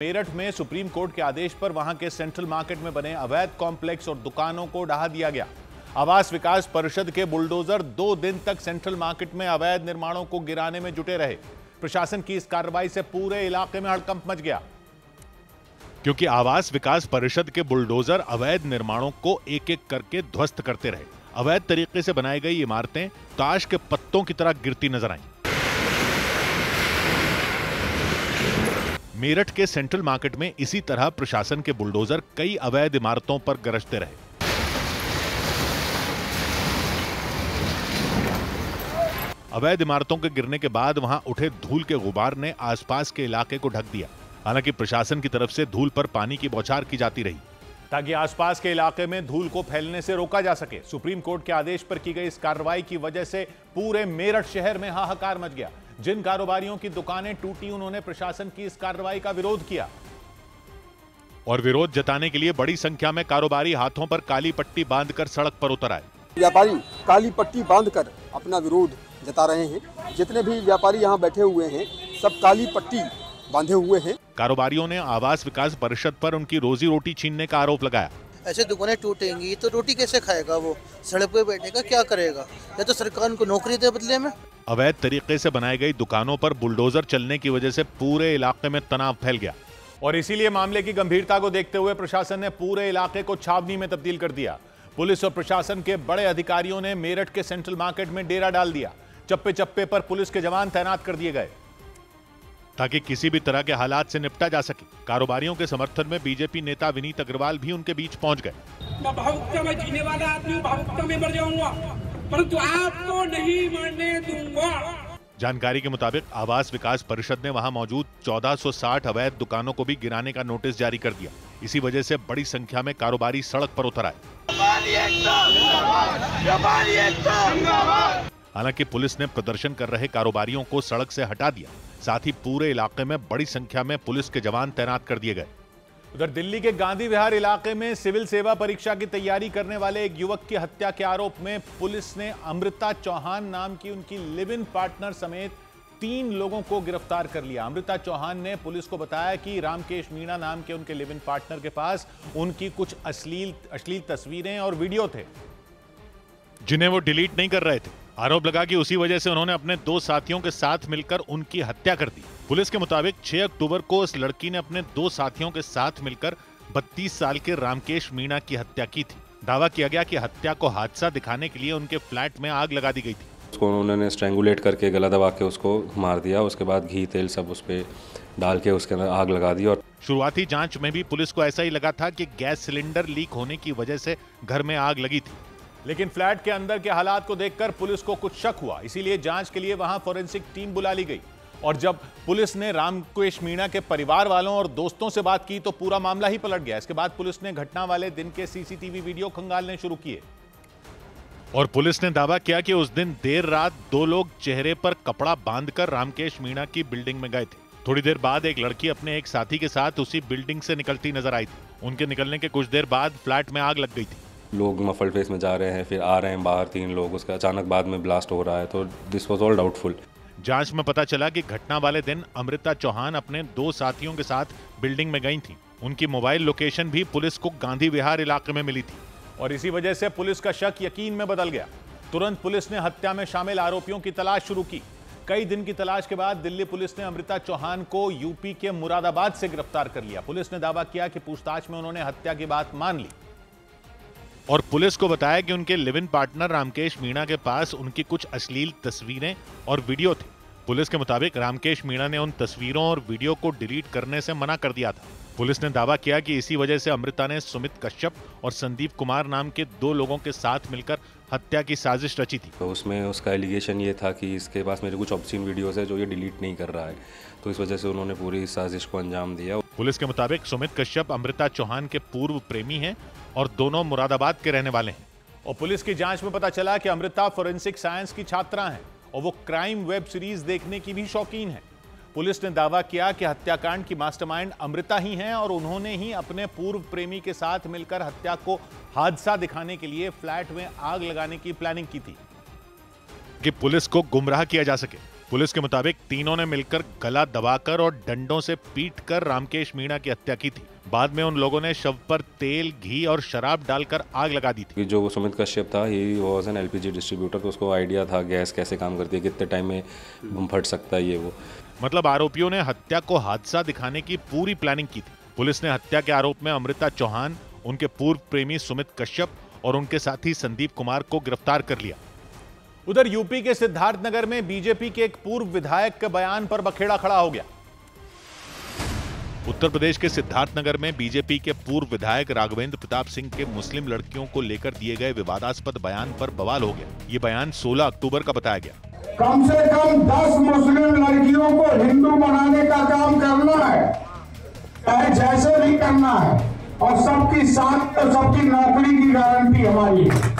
मेरठ में supreme court के आदेश पर वहां के सेंट्रल मार्केट में बने अवैध कॉम्प्लेक्स और दुकानों को ढहा दिया गया। आवास विकास परिषद के बुलडोजर 2 दिन तक सेंट्रल मार्केट में अवैध निर्माणों को गिराने में जुटे रहे। प्रशासन की इस कार्रवाई से पूरे इलाके में हड़कंप मच गया, क्योंकि आवास विकास परिषद के बुलडोजर अवैध निर्माणों को एक एक करके ध्वस्त करते रहे। अवैध तरीके से बनाई गई इमारतें ताश के पत्तों की तरह गिरती नजर आईं। मेरठ के सेंट्रल मार्केट में इसी तरह प्रशासन के बुलडोजर कई अवैध इमारतों पर गरजते रहे। अवैध इमारतों के गिरने के बाद वहां उठे धूल के गुबार ने आसपास के इलाके को ढक दिया। हालांकि प्रशासन की तरफ से धूल पर पानी की बौछार की जाती रही, ताकि आसपास के इलाके में धूल को फैलने से रोका जा सके। सुप्रीम कोर्ट के आदेश पर की गई इस कार्रवाई की वजह से पूरे मेरठ शहर में हाहाकार मच गया। जिन कारोबारियों की दुकानें टूटी, उन्होंने प्रशासन की इस कार्रवाई का विरोध किया और विरोध जताने के लिए बड़ी संख्या में कारोबारी हाथों पर काली पट्टी बांधकर सड़क पर उतर आए। व्यापारी काली पट्टी बांधकर अपना विरोध जता रहे हैं। जितने भी व्यापारी यहाँ बैठे हुए हैं, सब काली पट्टी बांधे हुए हैं। कारोबारियों ने आवास विकास परिषद पर उनकी रोजी रोटी छीनने का आरोप लगाया। ऐसे दुकानें टूटेंगी तो रोटी कैसे खाएगा वो? सड़क पे बैठेगा, क्या करेगा? या तो सरकार उनको नौकरी दे बदले में। अवैध तरीके से बनाई गई दुकानों पर बुलडोजर चलने की वजह से पूरे इलाके में तनाव फैल गया और इसीलिए मामले की गंभीरता को देखते हुए प्रशासन ने पूरे इलाके को छावनी में तब्दील कर दिया। पुलिस और प्रशासन के बड़े अधिकारियों ने मेरठ के सेंट्रल मार्केट में डेरा डाल दिया। चप्पे चप्पे पर पुलिस के जवान तैनात कर दिए गए ताकि किसी भी तरह के हालात से निपटा जा सके। कारोबारियों के समर्थन में बीजेपी नेता विनीत अग्रवाल भी उनके बीच पहुंच गए। मैं भावुकता में जीने वाला आदमी हूं, भावुकता में मर जाऊंगा, परंतु आपको नहीं मरने दूंगा। जानकारी के मुताबिक आवास विकास परिषद ने वहां मौजूद 1460 अवैध दुकानों को भी गिराने का नोटिस जारी कर दिया। इसी वजह से बड़ी संख्या में कारोबारी सड़क पर उतर आए। हालांकि पुलिस ने प्रदर्शन कर रहे कारोबारियों को सड़क से हटा दिया। साथ ही पूरे इलाके में बड़ी संख्या में पुलिस के जवान तैनात कर दिए गए। उधर दिल्ली के गांधी विहार इलाके में सिविल सेवा परीक्षा की तैयारी करने वाले एक युवक की हत्या के आरोप में पुलिस ने अमृता चौहान नाम की उनकी लिव इन पार्टनर समेत 3 लोगों को गिरफ्तार कर लिया। अमृता चौहान ने पुलिस को बताया कि रामकेश मीणा नाम के उनके लिव इन पार्टनर के पास उनकी कुछ अश्लील तस्वीरें और वीडियो थे, जिन्हें वो डिलीट नहीं कर रहे थे। आरोप लगा कि उसी वजह से उन्होंने अपने 2 साथियों के साथ मिलकर उनकी हत्या कर दी। पुलिस के मुताबिक 6 अक्टूबर को इस लड़की ने अपने 2 साथियों के साथ मिलकर 32 साल के रामकेश मीणा की हत्या की थी। दावा किया गया कि हत्या को हादसा दिखाने के लिए उनके फ्लैट में आग लगा दी गई थी। उसको उन्होंने स्ट्रैंगुलेट करके गला दबा के उसको मार दिया। उसके बाद घी तेल सब उस पर डाल के उसके अंदर आग लगा दी। और शुरुआती जांच में भी पुलिस को ऐसा ही लगा था कि गैस सिलेंडर लीक होने की वजह से घर में आग लगी थी, लेकिन फ्लैट के अंदर के हालात को देखकर पुलिस को कुछ शक हुआ। इसीलिए जांच के लिए वहां फॉरेंसिक टीम बुला ली गई और जब पुलिस ने रामकेश मीणा के परिवार वालों और दोस्तों से बात की तो पूरा मामला ही पलट गया। इसके बाद पुलिस ने घटना वाले दिन के सीसीटीवी वीडियो खंगालने शुरू किए और पुलिस ने दावा किया कि उस दिन देर रात 2 लोग चेहरे पर कपड़ा बांधकर रामकेश मीणा की बिल्डिंग में गए थे। थोड़ी देर बाद एक लड़की अपने एक साथी के साथ उसी बिल्डिंग से निकलती नजर आई थी। उनके निकलने के कुछ देर बाद फ्लैट में आग लग गई थी। लोग मफल फेस में जा रहे हैं, फिर आ रहे हैं बाहर 3 लोग, उसका अचानक बाद में ब्लास्ट हो रहा है। तो दिस वाज ऑल डाउटफुल। जांच में पता चला कि घटना वाले दिन अमृता चौहान अपने 2 साथियों के साथ बिल्डिंग में गई थी। उनकी मोबाइल लोकेशन भी पुलिस को गांधी विहार इलाके में मिली थी और इसी वजह से पुलिस का शक यकीन में बदल गया। तुरंत पुलिस ने हत्या में शामिल आरोपियों की तलाश शुरू की। कई दिन की तलाश के बाद दिल्ली पुलिस ने अमृता चौहान को यूपी के मुरादाबाद से गिरफ्तार कर लिया। पुलिस ने दावा किया कि पूछताछ में उन्होंने हत्या की बात मान ली और पुलिस को बताया कि उनके live in partner Ramkesh Meena के पास उनकी कुछ अश्लील तस्वीरें और वीडियो थे। पुलिस के मुताबिक रामकेश मीणा ने उन तस्वीरों और वीडियो को डिलीट करने से मना कर दिया था। पुलिस ने दावा किया कि इसी वजह से अमृता ने सुमित कश्यप और संदीप कुमार नाम के 2 लोगों के साथ मिलकर हत्या की साजिश रची थी। तो उसमें उसका एलिगेशन ये था कि इसके पास मेरे कुछ ऑब्सीन वीडियोस है जो ये डिलीट नहीं कर रहा है, तो इस वजह से उन्होंने पूरी इस साजिश को अंजाम दिया। पुलिस के मुताबिक सुमित कश्यप अमृता चौहान के पूर्व प्रेमी हैं और दोनों मुरादाबाद के रहने वाले हैं। और पुलिस की जांच में पता चला कि अमृता फोरेंसिक साइंस की छात्रा हैं और वो क्राइम वेब सीरीज देखने की भी शौकीन है। पुलिस ने दावा किया कि हत्याकांड की मास्टरमाइंड अमृता ही हैं और उन्होंने ही अपने पूर्व प्रेमी के साथ मिलकर हत्या को हादसा दिखाने के लिए फ्लैट में आग लगाने की प्लानिंग की थी कि पुलिस को गुमराह किया जा सके। पुलिस के मुताबिक तीनों ने मिलकर गला दबाकर और डंडों से पीटकर रामकेश मीणा की हत्या की थी। बाद में उन लोगों ने शव पर तेल, घी और शराब डालकर आग लगा दी थी। जो सुमित कश्यप था, he was an LPG distributor, तो उसको आइडिया था गैस कैसे काम करती है, कितने टाइम में फट सकता है ये वो। मतलब आरोपियों ने हत्या को हादसा दिखाने की पूरी प्लानिंग की थी। पुलिस ने हत्या के आरोप में अमृता चौहान, उनके पूर्व प्रेमी सुमित कश्यप और उनके साथी संदीप कुमार को गिरफ्तार कर लिया। उधर यूपी के सिद्धार्थनगर में बीजेपी के एक पूर्व विधायक के बयान पर बखेड़ा खड़ा हो गया। उत्तर प्रदेश के सिद्धार्थनगर में बीजेपी के पूर्व विधायक राघवेंद्र प्रताप सिंह के मुस्लिम लड़कियों को लेकर दिए गए विवादास्पद बयान पर बवाल हो गया। ये बयान 16 अक्टूबर का बताया गया। कम से कम 10 मुस्लिम लड़कियों को हिंदू बनाने का काम करना है, चाहे जैसे भी करना है, और सबकी साथ और सबकी नौकरी की गारंटी हमारी है।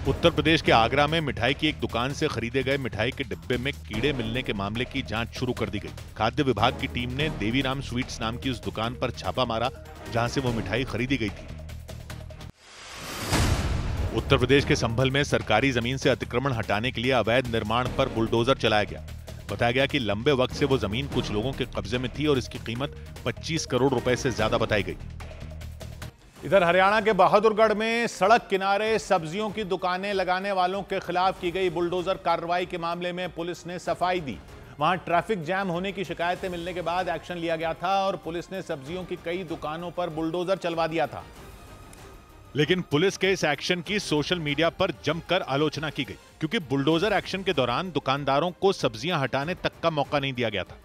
उत्तर प्रदेश के आगरा में मिठाई की एक दुकान से खरीदे गए मिठाई के डिब्बे में कीड़े मिलने के मामले की जांच शुरू कर दी गई। खाद्य विभाग की टीम ने देवीराम स्वीट्स नाम की उस दुकान पर छापा मारा जहां से वो मिठाई खरीदी गई थी। उत्तर प्रदेश के संभल में सरकारी जमीन से अतिक्रमण हटाने के लिए अवैध निर्माण पर बुलडोजर चलाया गया। बताया गया कि लंबे वक्त से वो जमीन कुछ लोगों के कब्जे में थी और इसकी कीमत 25 करोड़ रुपए से ज्यादा बताई गई। इधर हरियाणा के बहादुरगढ़ में सड़क किनारे सब्जियों की दुकानें लगाने वालों के खिलाफ की गई बुलडोजर कार्रवाई के मामले में पुलिस ने सफाई दी। वहां ट्रैफिक जैम होने की शिकायतें मिलने के बाद एक्शन लिया गया था और पुलिस ने सब्जियों की कई दुकानों पर बुलडोजर चलवा दिया था। लेकिन पुलिस के इस एक्शन की सोशल मीडिया पर जमकर आलोचना की गई, क्योंकि बुलडोजर एक्शन के दौरान दुकानदारों को सब्जियां हटाने तक का मौका नहीं दिया गया था।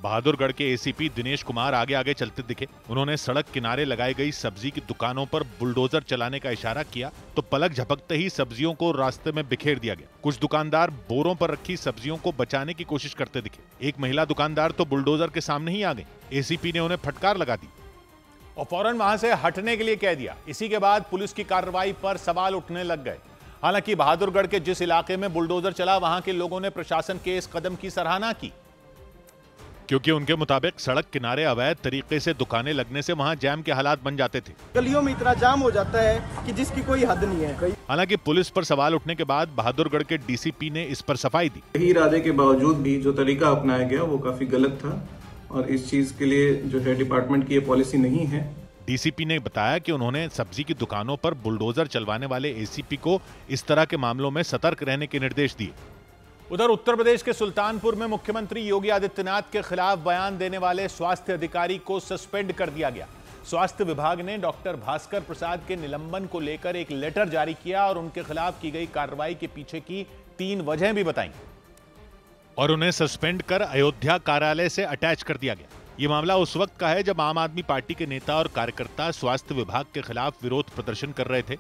बहादुरगढ़ के एसीपी दिनेश कुमार आगे आगे चलते दिखे। उन्होंने सड़क किनारे लगाई गई सब्जी की दुकानों पर बुलडोजर चलाने का इशारा किया तो पलक झपकते ही सब्जियों को रास्ते में बिखेर दिया गया। कुछ दुकानदार बोरों पर रखी सब्जियों को बचाने की कोशिश करते दिखे। एक महिला दुकानदार तो बुलडोजर के सामने ही आ गई। एसीपी ने उन्हें फटकार लगा दी और फौरन वहां से हटने के लिए कह दिया। इसी के बाद पुलिस की कार्रवाई पर सवाल उठने लग गए। हालांकि बहादुरगढ़ के जिस इलाके में बुलडोजर चला वहां के लोगों ने प्रशासन के इस कदम की सराहना की, क्योंकि उनके मुताबिक सड़क किनारे अवैध तरीके से दुकानें लगने से वहां जैम के हालात बन जाते थे। गलियों में इतना जाम हो जाता है कि जिसकी कोई हद नहीं है। हालांकि पुलिस पर सवाल उठने के बाद बहादुरगढ़ के डीसीपी ने इस पर सफाई दी। यही इरादे के बावजूद भी जो तरीका अपनाया गया वो काफी गलत था और इस चीज के लिए जो है डिपार्टमेंट की ये पॉलिसी नहीं है। डीसीपी ने बताया कि उन्होंने सब्जी की दुकानों पर बुलडोजर चलवाने वाले एसीपी को इस तरह के मामलों में सतर्क रहने के निर्देश दिए। उधर उत्तर प्रदेश के सुल्तानपुर में मुख्यमंत्री योगी आदित्यनाथ के खिलाफ बयान देने वाले स्वास्थ्य अधिकारी को सस्पेंड कर दिया गया। स्वास्थ्य विभाग ने डॉक्टर भास्कर प्रसाद के निलंबन को लेकर एक लेटर जारी किया और उनके खिलाफ की गई कार्रवाई के पीछे की 3 वजहें भी बताई और उन्हें सस्पेंड कर अयोध्या कार्यालय से अटैच कर दिया गया। ये मामला उस वक्त का है जब आम आदमी पार्टी के नेता और कार्यकर्ता स्वास्थ्य विभाग के खिलाफ विरोध प्रदर्शन कर रहे थे।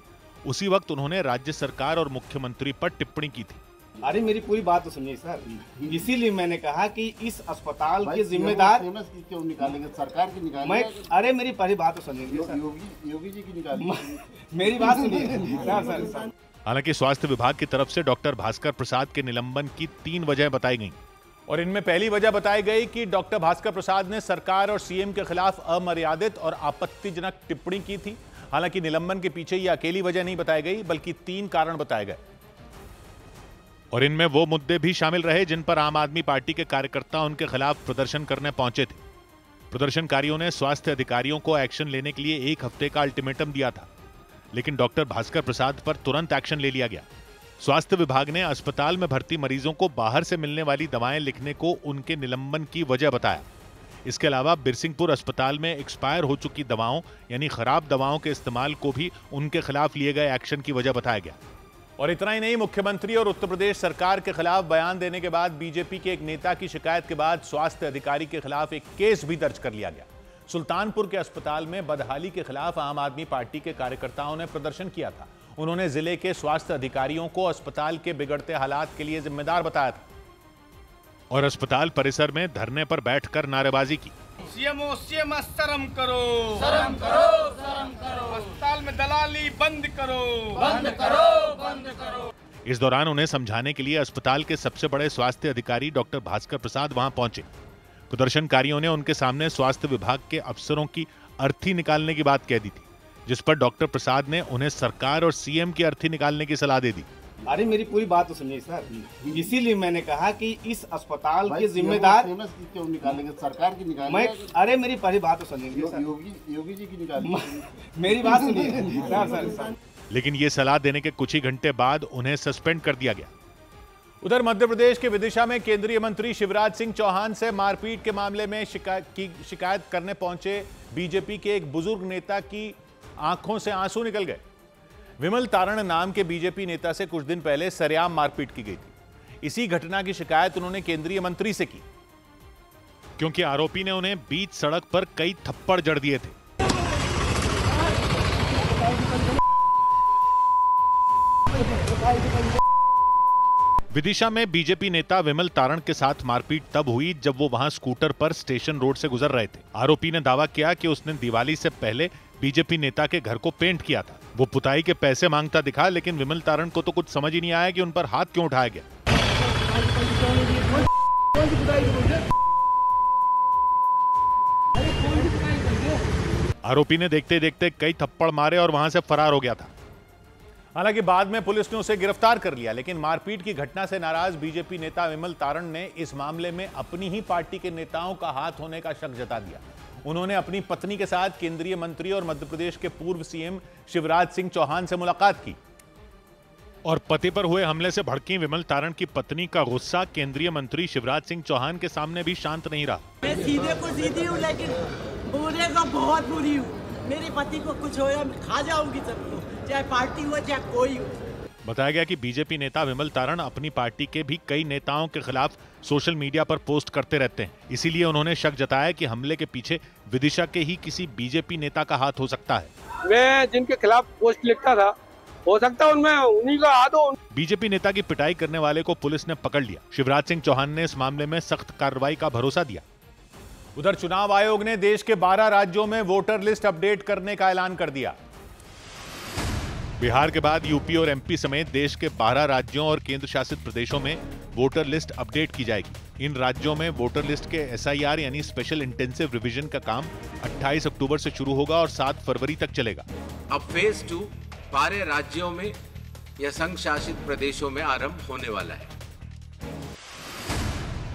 उसी वक्त उन्होंने राज्य सरकार और मुख्यमंत्री पर टिप्पणी की थी। अरे मेरी पूरी बात तो सुनिए सर, इसीलिए मैंने कहा कि इस अस्पताल के जिम्मेदार क्यों निकालेंगे, सरकार की निकालेंगे। मैं अरे मेरी पहली बात तो सुनिए, योगी जी की निकालेंगे। मेरी बात सुनिए सर। हालांकि स्वास्थ्य विभाग की तरफ से डॉक्टर भास्कर प्रसाद के निलंबन की 3 वजह बताई गई और इनमें पहली वजह बताई गई कि डॉक्टर भास्कर प्रसाद ने सरकार और सीएम के खिलाफ अमर्यादित और आपत्तिजनक टिप्पणी की थी। हालांकि निलंबन के पीछे ये अकेली वजह नहीं बताई गई बल्कि 3 कारण बताए गए और इनमें वो मुद्दे भी शामिल रहे जिन पर आम आदमी पार्टी के कार्यकर्ता उनके खिलाफ प्रदर्शन करने पहुंचे थे। प्रदर्शनकारियों ने स्वास्थ्य अधिकारियों को एक्शन लेने के लिए 1 हफ्ते का अल्टीमेटम दिया था, लेकिन डॉक्टर भास्कर प्रसाद पर तुरंत एक्शन ले लिया गया। स्वास्थ्य विभाग ने अस्पताल में भर्ती मरीजों को बाहर से मिलने वाली दवाएं लिखने को उनके निलंबन की वजह बताया। इसके अलावा बिरसिंहपुर अस्पताल में एक्सपायर हो चुकी दवाओं यानी खराब दवाओं के इस्तेमाल को भी उनके खिलाफ लिए गए एक्शन की वजह बताया गया। और इतना ही नहीं, मुख्यमंत्री और उत्तर प्रदेश सरकार के खिलाफ बयान देने के बाद बीजेपी के एक नेता की शिकायत के बाद स्वास्थ्य अधिकारी के खिलाफ एक केस भी दर्ज कर लिया गया। सुल्तानपुर के अस्पताल में बदहाली के खिलाफ आम आदमी पार्टी के कार्यकर्ताओं ने प्रदर्शन किया था। उन्होंने जिले के स्वास्थ्य अधिकारियों को अस्पताल के बिगड़ते हालात के लिए जिम्मेदार बताया था और अस्पताल परिसर में धरने पर बैठकर नारेबाजी की। सीएमओ सीएम शर्म करो, शर्म करो, शर्म करो, अस्पताल में दलाली बंद करो, बंद करो, बंद करो। इस दौरान उन्हें समझाने के लिए अस्पताल के सबसे बड़े स्वास्थ्य अधिकारी डॉक्टर भास्कर प्रसाद वहां पहुंचे। प्रदर्शनकारियों ने उनके सामने स्वास्थ्य विभाग के अफसरों की अर्थी निकालने की बात कह दी थी, जिस पर डॉक्टर प्रसाद ने उन्हें सरकार और सीएम की अर्थी निकालने की सलाह दे दी। अरे मेरी पूरी बात तो सुनिए सर, इसीलिए मैंने कहा कि इस अस्पताल के जिम्मेदार क्यों निकालेंगे, सरकार की निकालेंगे। मैं अरे मेरी पहली बात तो सुनिए, योगी जी की निकालेंगे। मेरी बात सुनिए सर। लेकिन ये सलाह देने के कुछ ही घंटे बाद उन्हें सस्पेंड कर दिया गया। उधर मध्य प्रदेश के विदिशा में केंद्रीय मंत्री शिवराज सिंह चौहान से मारपीट के मामले में शिकायत करने पहुंचे बीजेपी के एक बुजुर्ग नेता की आंखों से आंसू निकल गए। विमल तारण नाम के बीजेपी नेता से कुछ दिन पहले सरेआम मारपीट की गई थी। इसी घटना की शिकायत उन्होंने केंद्रीय मंत्री से की, क्योंकि आरोपी ने उन्हें बीच सड़क पर कई थप्पड़ जड़ दिए थे। विदिशा में बीजेपी नेता विमल तारण के साथ मारपीट तब हुई जब वो वहां स्कूटर पर स्टेशन रोड से गुजर रहे थे। आरोपी ने दावा किया कि उसने दिवाली से पहले बीजेपी नेता के घर को पेंट किया था। वो पुताई के पैसे मांगता दिखा, लेकिन विमल तारण को तो कुछ समझ ही नहीं आया कि उन पर हाथ क्यों उठाया गया। आरोपी ने देखते देखते कई थप्पड़ मारे और वहां से फरार हो गया था। हालांकि बाद में पुलिस ने उसे गिरफ्तार कर लिया, लेकिन मारपीट की घटना से नाराज बीजेपी नेता विमल तारण ने इस मामले में अपनी ही पार्टी के नेताओं का हाथ होने का शक जता दिया। उन्होंने अपनी पत्नी के साथ केंद्रीय मंत्री और मध्य प्रदेश के पूर्व सीएम शिवराज सिंह चौहान से मुलाकात की और पति पर हुए हमले से भड़की विमल तारण की पत्नी का गुस्सा केंद्रीय मंत्री शिवराज सिंह चौहान के सामने भी शांत नहीं रहा। मैं सीधे को सीधी हूँ, लेकिन बुरे को बहुत बुरी हूँ। मेरे पति को कुछ हो या मैं खा जाऊंगी सबको, चाहे पार्टी हो चाहे कोई हो। बताया गया कि बीजेपी नेता विमल तारण अपनी पार्टी के भी कई नेताओं के खिलाफ सोशल मीडिया पर पोस्ट करते रहते हैं। इसीलिए उन्होंने शक जताया कि हमले के पीछे विदिशा के ही किसी बीजेपी नेता का हाथ हो सकता है। मैं जिनके खिलाफ पोस्ट लिखता था, हो सकता है उनमें उन्हीं का हाथ हो। बीजेपी नेता की पिटाई करने वाले को पुलिस ने पकड़ लिया। शिवराज सिंह चौहान ने इस मामले में सख्त कार्रवाई का भरोसा दिया। उधर चुनाव आयोग ने देश के 12 राज्यों में वोटर लिस्ट अपडेट करने का ऐलान कर दिया। बिहार के बाद यूपी और एमपी समेत देश के 12 राज्यों और केंद्र शासित प्रदेशों में वोटर लिस्ट अपडेट की जाएगी। इन राज्यों में वोटर लिस्ट के SIR यानी स्पेशल इंटेंसिव रिवीजन का काम 28 अक्टूबर से शुरू होगा और 7 फरवरी तक चलेगा। अब फेज 2 12 राज्यों में या संघ शासित प्रदेशों में आरंभ होने वाला है।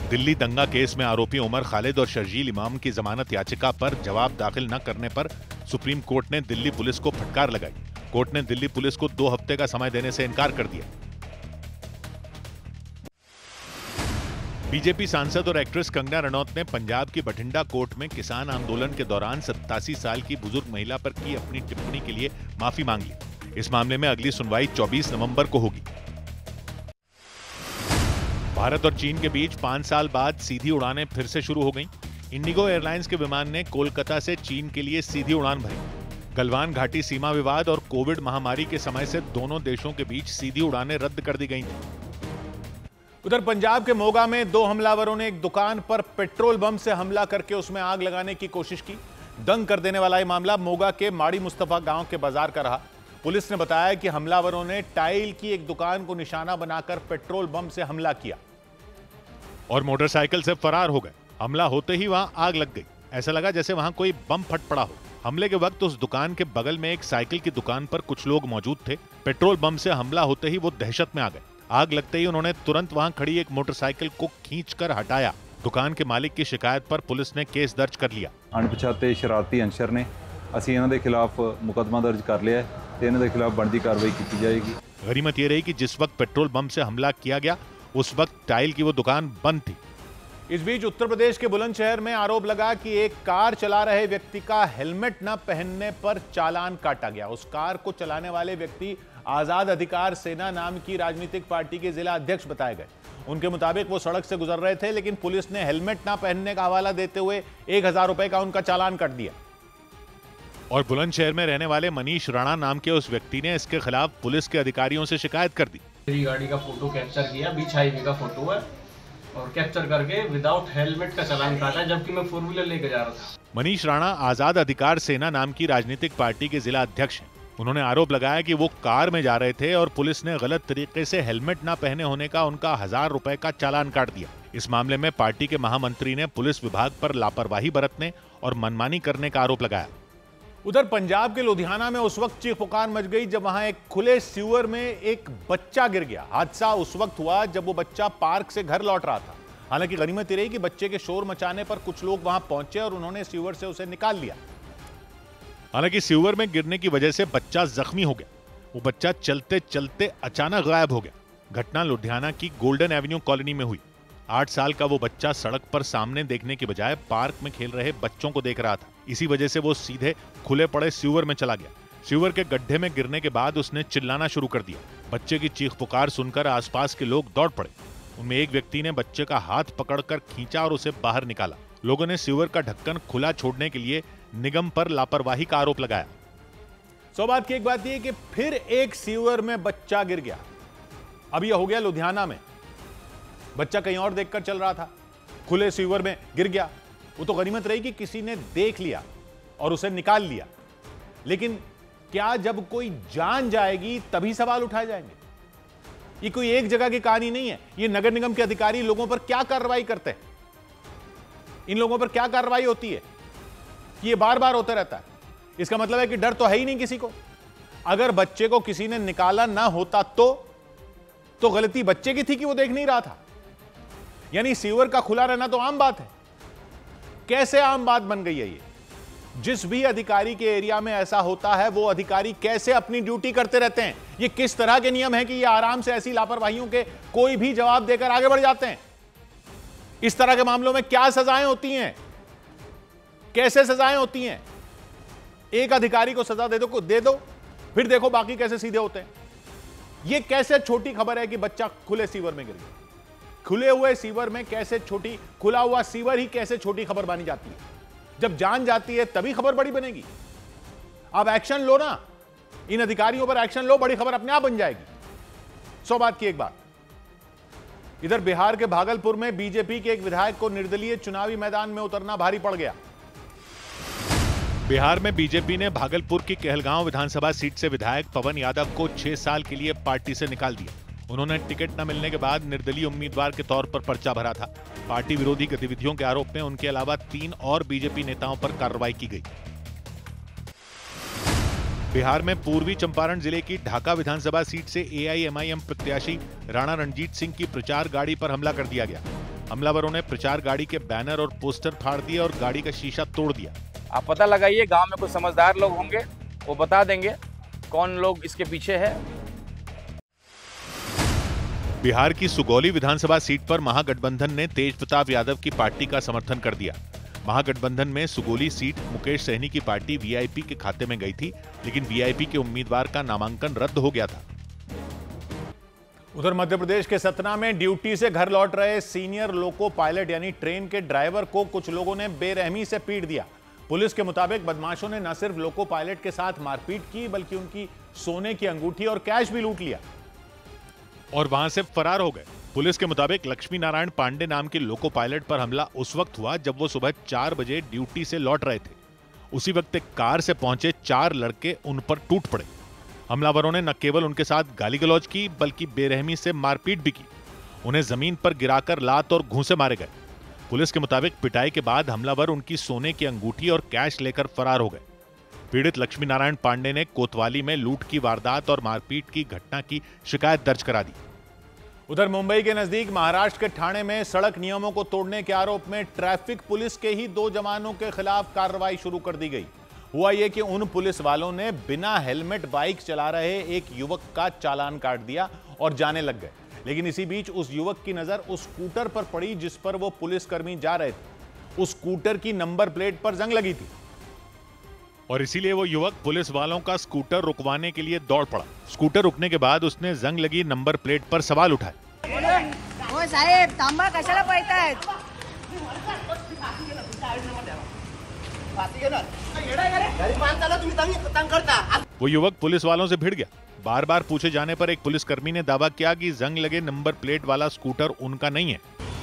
दिल्ली दंगा केस में आरोपी उमर खालिद और शर्जील इमाम की जमानत याचिका पर जवाब दाखिल न करने पर सुप्रीम कोर्ट ने दिल्ली पुलिस को फटकार लगाई। कोर्ट ने दिल्ली पुलिस को 2 हफ्ते का समय देने से इनकार कर दिया। बीजेपी सांसद और एक्ट्रेस कंगना रनौत ने पंजाब की बठिंडा कोर्ट में किसान आंदोलन के दौरान 87 साल की बुजुर्ग महिला पर की अपनी टिप्पणी के लिए माफी मांग ली। इस मामले में अगली सुनवाई 24 नवंबर को होगी। भारत और चीन के बीच 5 साल बाद सीधी उड़ानें फिर से शुरू हो गईं। इंडिगो एयरलाइंस के विमान ने कोलकाता से चीन के लिए सीधी उड़ान भरी। गलवान घाटी सीमा विवाद और कोविड महामारी के समय से दोनों देशों के बीच सीधी उड़ानें रद्द कर दी गई थीं। उधर पंजाब के मोगा में 2 हमलावरों ने एक दुकान पर पेट्रोल बम से हमला करके उसमें आग लगाने की कोशिश की। दंग कर देने वाला यह मामला मोगा के माड़ी मुस्तफा गांव के बाजार का रहा। पुलिस ने बताया कि हमलावरों ने टाइल की एक दुकान को निशाना बनाकर पेट्रोल बम से हमला किया और मोटरसाइकिल से फरार हो गए। हमला होते ही वहां आग लग गई। ऐसा लगा जैसे वहां कोई बम फट पड़ा हो। हमले के वक्त उस दुकान के बगल में एक साइकिल की दुकान पर कुछ लोग मौजूद थे। पेट्रोल बम से हमला होते ही वो दहशत में आ गए। आग लगते ही उन्होंने तुरंत वहां खड़ी एक मोटरसाइकिल को खींचकर हटाया। दुकान के मालिक की शिकायत पर पुलिस ने केस दर्ज कर लिया। अणपछाते शरारती अंसर ने ਅਸੀਂ ਇਹਨਾਂ ਦੇ खिलाफ मुकदमा दर्ज कर लिया है ਤੇ ਇਹਨਾਂ ਦੇ खिलाफ ਬਣਦੀ कार्रवाई की जाएगी। गनीमत ये रही कि जिस वक्त पेट्रोल बम से हमला किया गया उस वक्त टाइल की वो दुकान बंद थी। इस बीच उत्तर प्रदेश के बुलंदशहर में आरोप लगा कि एक कार चला रहे व्यक्ति का हेलमेट न पहनने पर चालान काटा गया। उस कार को चलाने वाले व्यक्ति आजाद अधिकार सेना नाम की राजनीतिक पार्टी के जिला अध्यक्ष बताए गए। उनके मुताबिक वो सड़क से गुजर रहे थे, लेकिन पुलिस ने हेलमेट न पहनने का हवाला देते हुए 1000 रुपए का उनका चालान काट दिया। और बुलंदशहर में रहने वाले मनीष राणा नाम के उस व्यक्ति ने इसके खिलाफ पुलिस के अधिकारियों से शिकायत कर दी। मेरी गाड़ी का फोटो कैप्चर किया, बीच हाईवे का फोटो है, और कैप्चर करके विदाउट हेलमेट का चालान काटा, जबकि मैं 4 व्हीलर लेकर जा रहा था। मनीष राणा आजाद अधिकार सेना नाम की राजनीतिक पार्टी के जिला अध्यक्ष हैं। उन्होंने आरोप लगाया कि वो कार में जा रहे थे और पुलिस ने गलत तरीके से हेलमेट न पहने होने का उनका 1000 रुपए का चालान काट दिया। इस मामले में पार्टी के महामंत्री ने पुलिस विभाग पर लापरवाही बरतने और मनमानी करने का आरोप लगाया। उधर पंजाब के लुधियाना में उस वक्त चीख पुकार मच गई जब वहां एक खुले सीवर में एक बच्चा गिर गया। हादसा उस वक्त हुआ जब वो बच्चा पार्क से घर लौट रहा था। हालांकि गनीमत ये रही कि बच्चे के शोर मचाने पर कुछ लोग वहां पहुंचे और उन्होंने सीवर से उसे निकाल लिया। हालांकि सीवर में गिरने की वजह से बच्चा जख्मी हो गया। वो बच्चा चलते चलते अचानक गायब हो गया। घटना लुधियाना की गोल्डन एवेन्यू कॉलोनी में हुई। 8 साल का वो बच्चा सड़क पर सामने देखने के बजाय पार्क में खेल रहे बच्चों को देख रहा था। इसी वजह से वो सीधे खुले पड़े सीवर में चला गया। सीवर के गड्ढे में गिरने के बाद उसने चिल्लाना शुरू कर दिया। बच्चे की चीख पुकार सुनकर आसपास के लोग दौड़ पड़े। उनमें एक व्यक्ति ने बच्चे का हाथ पकड़कर खींचा और उसे बाहर निकाला। लोगों ने सीवर का ढक्कन खुला छोड़ने के लिए निगम पर लापरवाही का आरोप लगाया। सौभाग्य की एक बात यह कि फिर एक सीवर में बच्चा गिर गया। अब यह हो गया लुधियाना में। बच्चा कहीं और देखकर चल रहा था, खुले सीवर में गिर गया। वो तो गनीमत रही कि किसी ने देख लिया और उसे निकाल लिया। लेकिन क्या जब कोई जान जाएगी तभी सवाल उठाए जाएंगे? ये कोई एक जगह की कहानी नहीं है। ये नगर निगम के अधिकारी लोगों पर क्या कार्रवाई करते हैं? इन लोगों पर क्या कार्रवाई होती है कि ये बार बार होता रहता है? इसका मतलब है कि डर तो है ही नहीं किसी को। अगर बच्चे को किसी ने निकाला ना होता तो गलती बच्चे की थी कि वो देख नहीं रहा था। यानी सीवर का खुला रहना तो आम बात है। कैसे आम बात बन गई है ये? जिस भी अधिकारी के एरिया में ऐसा होता है वो अधिकारी कैसे अपनी ड्यूटी करते रहते हैं? ये किस तरह के नियम है कि ये आराम से ऐसी लापरवाहियों के कोई भी जवाब देकर आगे बढ़ जाते हैं? इस तरह के मामलों में क्या सजाएं होती हैं? कैसे सजाएं होती हैं? एक अधिकारी को सजा दे दो, फिर देखो बाकी कैसे सीधे होते हैं। यह कैसे छोटी खबर है कि बच्चा खुले सीवर में गिर गया? खुले हुए सीवर में कैसे छोटी, खुला हुआ सीवर ही कैसे छोटी खबर मानी जाती है? जब जान जाती है तभी खबर बड़ी बनेगी। अब एक्शन लो ना, इन अधिकारियों पर एक्शन लो, बड़ी खबर अपने आप बन जाएगी। सौभाग्य की एक बात, इधर बिहार के भागलपुर में बीजेपी के एक विधायक को निर्दलीय चुनावी मैदान में उतरना भारी पड़ गया। बिहार में बीजेपी ने भागलपुर की कहलगांव विधानसभा सीट से विधायक पवन यादव को 6 साल के लिए पार्टी से निकाल दिया। उन्होंने टिकट न मिलने के बाद निर्दलीय उम्मीदवार के तौर पर पर्चा भरा था। पार्टी विरोधी गतिविधियों के आरोप में उनके अलावा 3 और बीजेपी नेताओं पर कार्रवाई की गई। बिहार में पूर्वी चंपारण जिले की ढाका विधानसभा सीट से एआईएमआईएम प्रत्याशी राणा रणजीत सिंह की प्रचार गाड़ी पर हमला कर दिया गया। हमलावरों ने प्रचार गाड़ी के बैनर और पोस्टर फाड़ दिए और गाड़ी का शीशा तोड़ दिया। आप पता लगाइए, गांव में कुछ समझदार लोग होंगे, वो बता देंगे कौन लोग इसके पीछे है। बिहार की सुगौली विधानसभा सीट पर महागठबंधन ने तेज प्रताप यादव की पार्टी का समर्थन कर दिया। महागठबंधन में सुगौली सीट मुकेश सहनी की पार्टी वीआईपी के खाते में गई थी, लेकिन वीआईपी के उम्मीदवार का नामांकन रद्द हो गया था। उधर मध्य प्रदेश के सतना में ड्यूटी से घर लौट रहे सीनियर लोको पायलट यानी ट्रेन के ड्राइवर को कुछ लोगों ने बेरहमी से पीट दिया। पुलिस के मुताबिक बदमाशों ने न सिर्फ लोको पायलट के साथ मारपीट की बल्कि उनकी सोने की अंगूठी और कैश भी लूट लिया और वहां से फरार हो गए। पुलिस के मुताबिक लक्ष्मी नारायण पांडे नाम के लोको पायलट पर हमला उस वक्त हुआ जब वो सुबह 4 बजे ड्यूटी से लौट रहे थे। उसी वक्त एक कार से पहुंचे 4 लड़के उन पर टूट पड़े। हमलावरों ने न केवल उनके साथ गाली गलौज की बल्कि बेरहमी से मारपीट भी की। उन्हें जमीन पर गिराकर लात और घूंसे मारे गए। पुलिस के मुताबिक पिटाई के बाद हमलावर उनकी सोने की अंगूठी और कैश लेकर फरार हो गए। पीड़ित लक्ष्मी नारायण पांडे ने कोतवाली में लूट की वारदात और मारपीट की घटना की शिकायत दर्ज करा दी। उधर मुंबई के नजदीक महाराष्ट्र के ठाणे में सड़क नियमों को तोड़ने के आरोप में ट्रैफिक पुलिस के ही 2 जवानों के खिलाफ कार्रवाई शुरू कर दी गई। हुआ यह कि उन पुलिस वालों ने बिना हेलमेट बाइक चला रहे एक युवक का चालान काट दिया और जाने लग गए। लेकिन इसी बीच उस युवक की नजर उस स्कूटर पर पड़ी जिस पर वो पुलिसकर्मी जा रहे थे। उस स्कूटर की नंबर प्लेट पर जंग लगी थी और इसीलिए वो युवक पुलिस वालों का स्कूटर रुकवाने के लिए दौड़ पड़ा। स्कूटर रुकने के बाद उसने जंग लगी नंबर प्लेट पर सवाल उठाए। ओ साहेब, तांबा कशाला पळतायत? वो युवक पुलिस वालों से भिड़ गया। बार बार पूछे जाने पर एक पुलिसकर्मी ने दावा किया कि जंग लगे नंबर प्लेट वाला स्कूटर उनका नहीं है।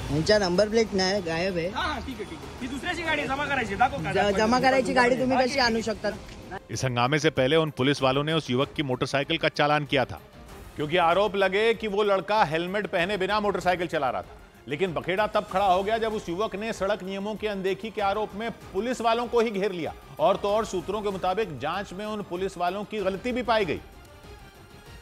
तुमचा नंबर प्लेट नाही, गायब आहे। ठीक आहे ही दुसऱ्याची गाडी जमा करायची, दाखव जमा करायची गाडी तुम्ही कशी आणू शकतात? इस हंगामे से पहले उन पुलिस वालों ने उस युवक की मोटरसाइकिल का चालान किया था क्योंकि आरोप लगे कि वो लड़का हेलमेट पहने बिना मोटरसाइकिल चला रहा था। लेकिन बखेड़ा तब खड़ा हो गया जब उस युवक ने सड़क नियमों की अनदेखी के आरोप में पुलिस वालों को ही घेर लिया। और तो और सूत्रों के मुताबिक जांच में उन पुलिस वालों की गलती भी पाई गई,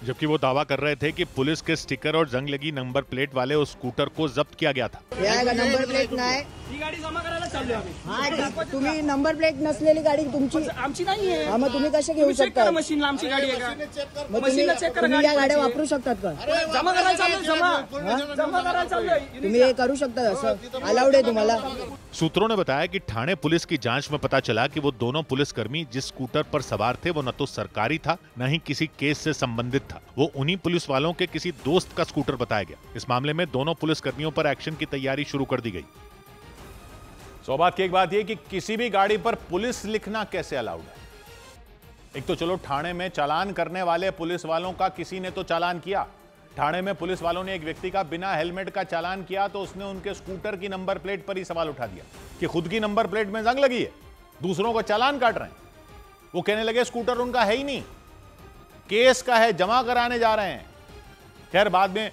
जबकि वो दावा कर रहे थे कि पुलिस के स्टिकर और जंग लगी नंबर प्लेट वाले उस स्कूटर को जब्त किया गया था। नंबर प्लेट नाही, ही गाडी जमा करायला चाललोय आम्ही। हा, तुम्ही नंबर प्लेट नसलेली गाडी तुमची आमची नाहीये। हा, मग तुम्ही कसे घेऊ शकता? मशीनला आमची गाडी आहे का? मग मशीनला चेक करा, तुम्ही या गाड्या वापरू शकतात का? जमा करायला चाललोय, जमा करायला चाललोय। तुम्ही हे करू शकता, असं अलाउड आहे तुम्हाला? सूत्रों ने बताया कि थाने पुलिस की जांच में पता चला कि वो दोनों पुलिसकर्मी जिस स्कूटर पर सवार थे वो न तो सरकारी था न ही किसी केस से संबंधित था। वो उन्हीं पुलिस वालों के किसी दोस्त का स्कूटर बताया गया। इस मामले में दोनों पुलिसकर्मियों पर एक्शन की तैयारी शुरू कर दी गई। सौभाग्य की एक बात यह कि किसी भी गाड़ी पर पुलिस लिखना कैसे अलाउड है? एक तो चलो थाने में चालान करने वाले पुलिस वालों का किसी ने तो चालान किया। थाने में पुलिस वालों ने एक व्यक्ति का बिना हेलमेट का चालान किया तो उसने उनके स्कूटर की नंबर प्लेट पर ही सवाल उठा दिया कि खुद की नंबर प्लेट में जंग लगी है, दूसरों को चालान काट रहे हैं। वो कहने लगे स्कूटर उनका है ही नहीं, केस का है, जमा कराने जा रहे हैं। खैर बाद में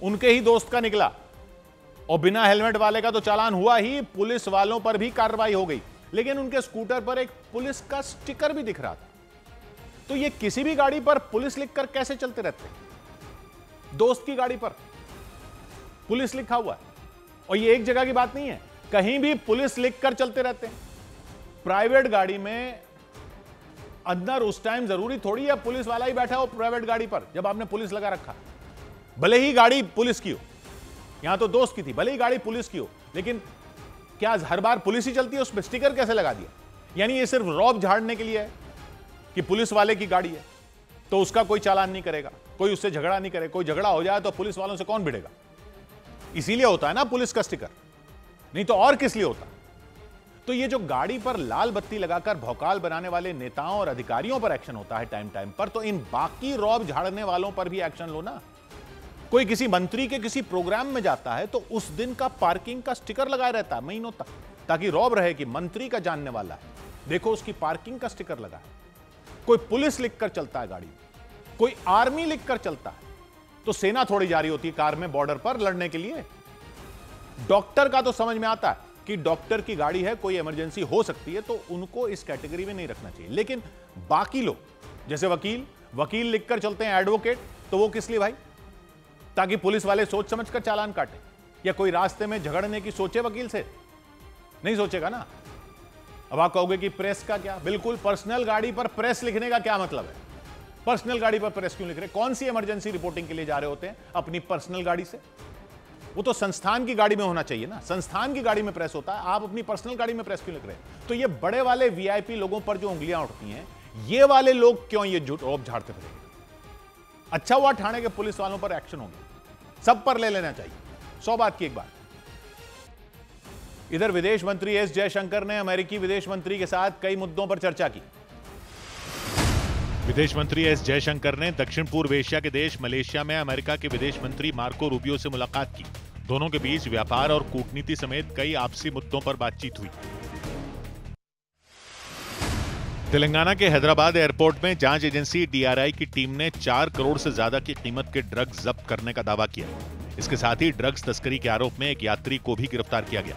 उनके ही दोस्त का निकला और बिना हेलमेट वाले का तो चालान हुआ ही, पुलिस वालों पर भी कार्रवाई हो गई। लेकिन उनके स्कूटर पर एक पुलिस का स्टिकर भी दिख रहा था। तो ये किसी भी गाड़ी पर पुलिस लिखकर कैसे चलते रहते हैं? दोस्त की गाड़ी पर पुलिस लिखा हुआ है, और ये एक जगह की बात नहीं है, कहीं भी पुलिस लिखकर चलते रहते हैं। प्राइवेट गाड़ी में अंदर उस टाइम जरूरी थोड़ी है पुलिस वाला ही बैठा हो प्राइवेट गाड़ी पर जब आपने पुलिस लगा रखा, भले ही गाड़ी पुलिस की हो। यहां तो दोस्त की थी, भले ही गाड़ी पुलिस की हो, लेकिन क्या हर बार पुलिस ही चलती है? उस पर स्टिकर कैसे लगा दिया? यानी ये सिर्फ रौब झाड़ने के लिए है कि पुलिस वाले की गाड़ी है तो उसका कोई चालान नहीं करेगा, कोई उससे झगड़ा नहीं करे। कोई झगड़ा हो जाए तो पुलिस वालों से कौन भिड़ेगा? इसीलिए होता है ना पुलिस का स्टिकर, नहीं तो और किस लिए होता? तो ये जो गाड़ी पर लाल बत्ती लगाकर भौकाल बनाने वाले नेताओं और अधिकारियों पर एक्शन होता है टाइम टाइम पर, तो इन बाकी रौब झाड़ने वालों पर भी एक्शन लो ना। कोई किसी मंत्री के किसी प्रोग्राम में जाता है तो उस दिन का पार्किंग का स्टिकर लगाया रहता है महीनों तक, ताकि रौब रहे कि मंत्री का जानने वाला है, देखो उसकी पार्किंग का स्टिकर लगा है। कोई पुलिस लिखकर चलता है गाड़ी में, कोई आर्मी लिखकर चलता है, तो सेना थोड़ी जा रही होती है कार में बॉर्डर पर लड़ने के लिए। डॉक्टर का तो समझ में आता है कि डॉक्टर की गाड़ी है, कोई इमरजेंसी हो सकती है, तो उनको इस कैटेगरी में नहीं रखना चाहिए। लेकिन बाकी लोग जैसे वकील लिखकर चलते हैं, एडवोकेट, तो वो किस लिए भाई? ताकि पुलिस वाले सोच समझकर चालान काटे, या कोई रास्ते में झगड़ने की सोचे वकील से? नहीं सोचेगा ना। अब आप कहोगे कि प्रेस का क्या? बिल्कुल, पर्सनल गाड़ी पर प्रेस लिखने का क्या मतलब है? पर्सनल गाड़ी पर प्रेस क्यों लिख रहे? कौन सी इमरजेंसी रिपोर्टिंग के लिए जा रहे होते हैं अपनी पर्सनल गाड़ी से? वो तो संस्थान की गाड़ी में होना चाहिए ना, संस्थान की गाड़ी में प्रेस होता है, आप अपनी पर्सनल गाड़ी में प्रेस क्यों लिख रहे हैं? तो ये बड़े वाले वीआईपी लोगों पर जो उंगलियां उठती हैं, ये वाले लोग क्यों ये रौब झाड़ते फिरेंगे? अच्छा हुआ थाने के पुलिस वालों पर एक्शन हो गया, सब पर ले लेना चाहिए। 100 बात की एक बात। इधर विदेश मंत्री एस जयशंकर ने अमेरिकी विदेश मंत्री के साथ कई मुद्दों पर चर्चा की। विदेश मंत्री एस जयशंकर ने दक्षिण पूर्व एशिया के देश मलेशिया में अमेरिका के विदेश मंत्री मार्को रूबियो से मुलाकात की। दोनों के बीच व्यापार और कूटनीति समेत कई आपसी मुद्दों पर बातचीत हुई। तेलंगाना के हैदराबाद एयरपोर्ट में जांच एजेंसी डीआरआई की टीम ने 4 करोड़ से ज्यादा की कीमत के ड्रग्स जब्त करने का दावा किया। इसके साथ ही ड्रग्स तस्करी के आरोप में एक यात्री को भी गिरफ्तार किया गया।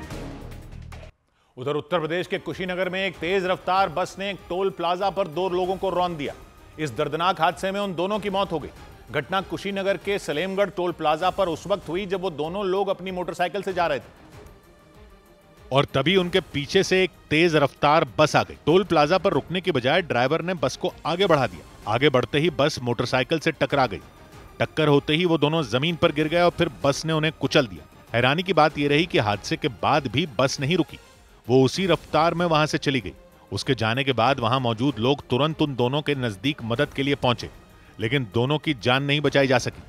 उधर उत्तर प्रदेश के कुशीनगर में एक तेज रफ्तार बस ने एक टोल प्लाजा पर 2 लोगों को रौंद दिया। इस दर्दनाक हादसे में उन दोनों की मौत हो गई। घटना कुशीनगर के सलेमगढ़ टोल प्लाजा पर उस वक्त हुई जब वो दोनों लोग अपनी मोटरसाइकिल से जा रहे थे और तभी उनके पीछे से एक तेज रफ्तार बस आ गई। टोल प्लाजा पर रुकने के बजाय ड्राइवर ने बस को आगे बढ़ा दिया। आगे बढ़ते ही बस मोटरसाइकिल से टकरा गई। टक्कर होते ही वो दोनों जमीन पर गिर गए और फिर बस ने उन्हें कुचल दिया। हैरानी की बात यह रही कि हादसे के बाद भी बस नहीं रुकी, वो उसी रफ्तार में वहां से चली गई। उसके जाने के बाद वहां मौजूद लोग तुरंत उन दोनों के नजदीक मदद के लिए पहुंचे, लेकिन दोनों की जान नहीं बचाई जा सकी।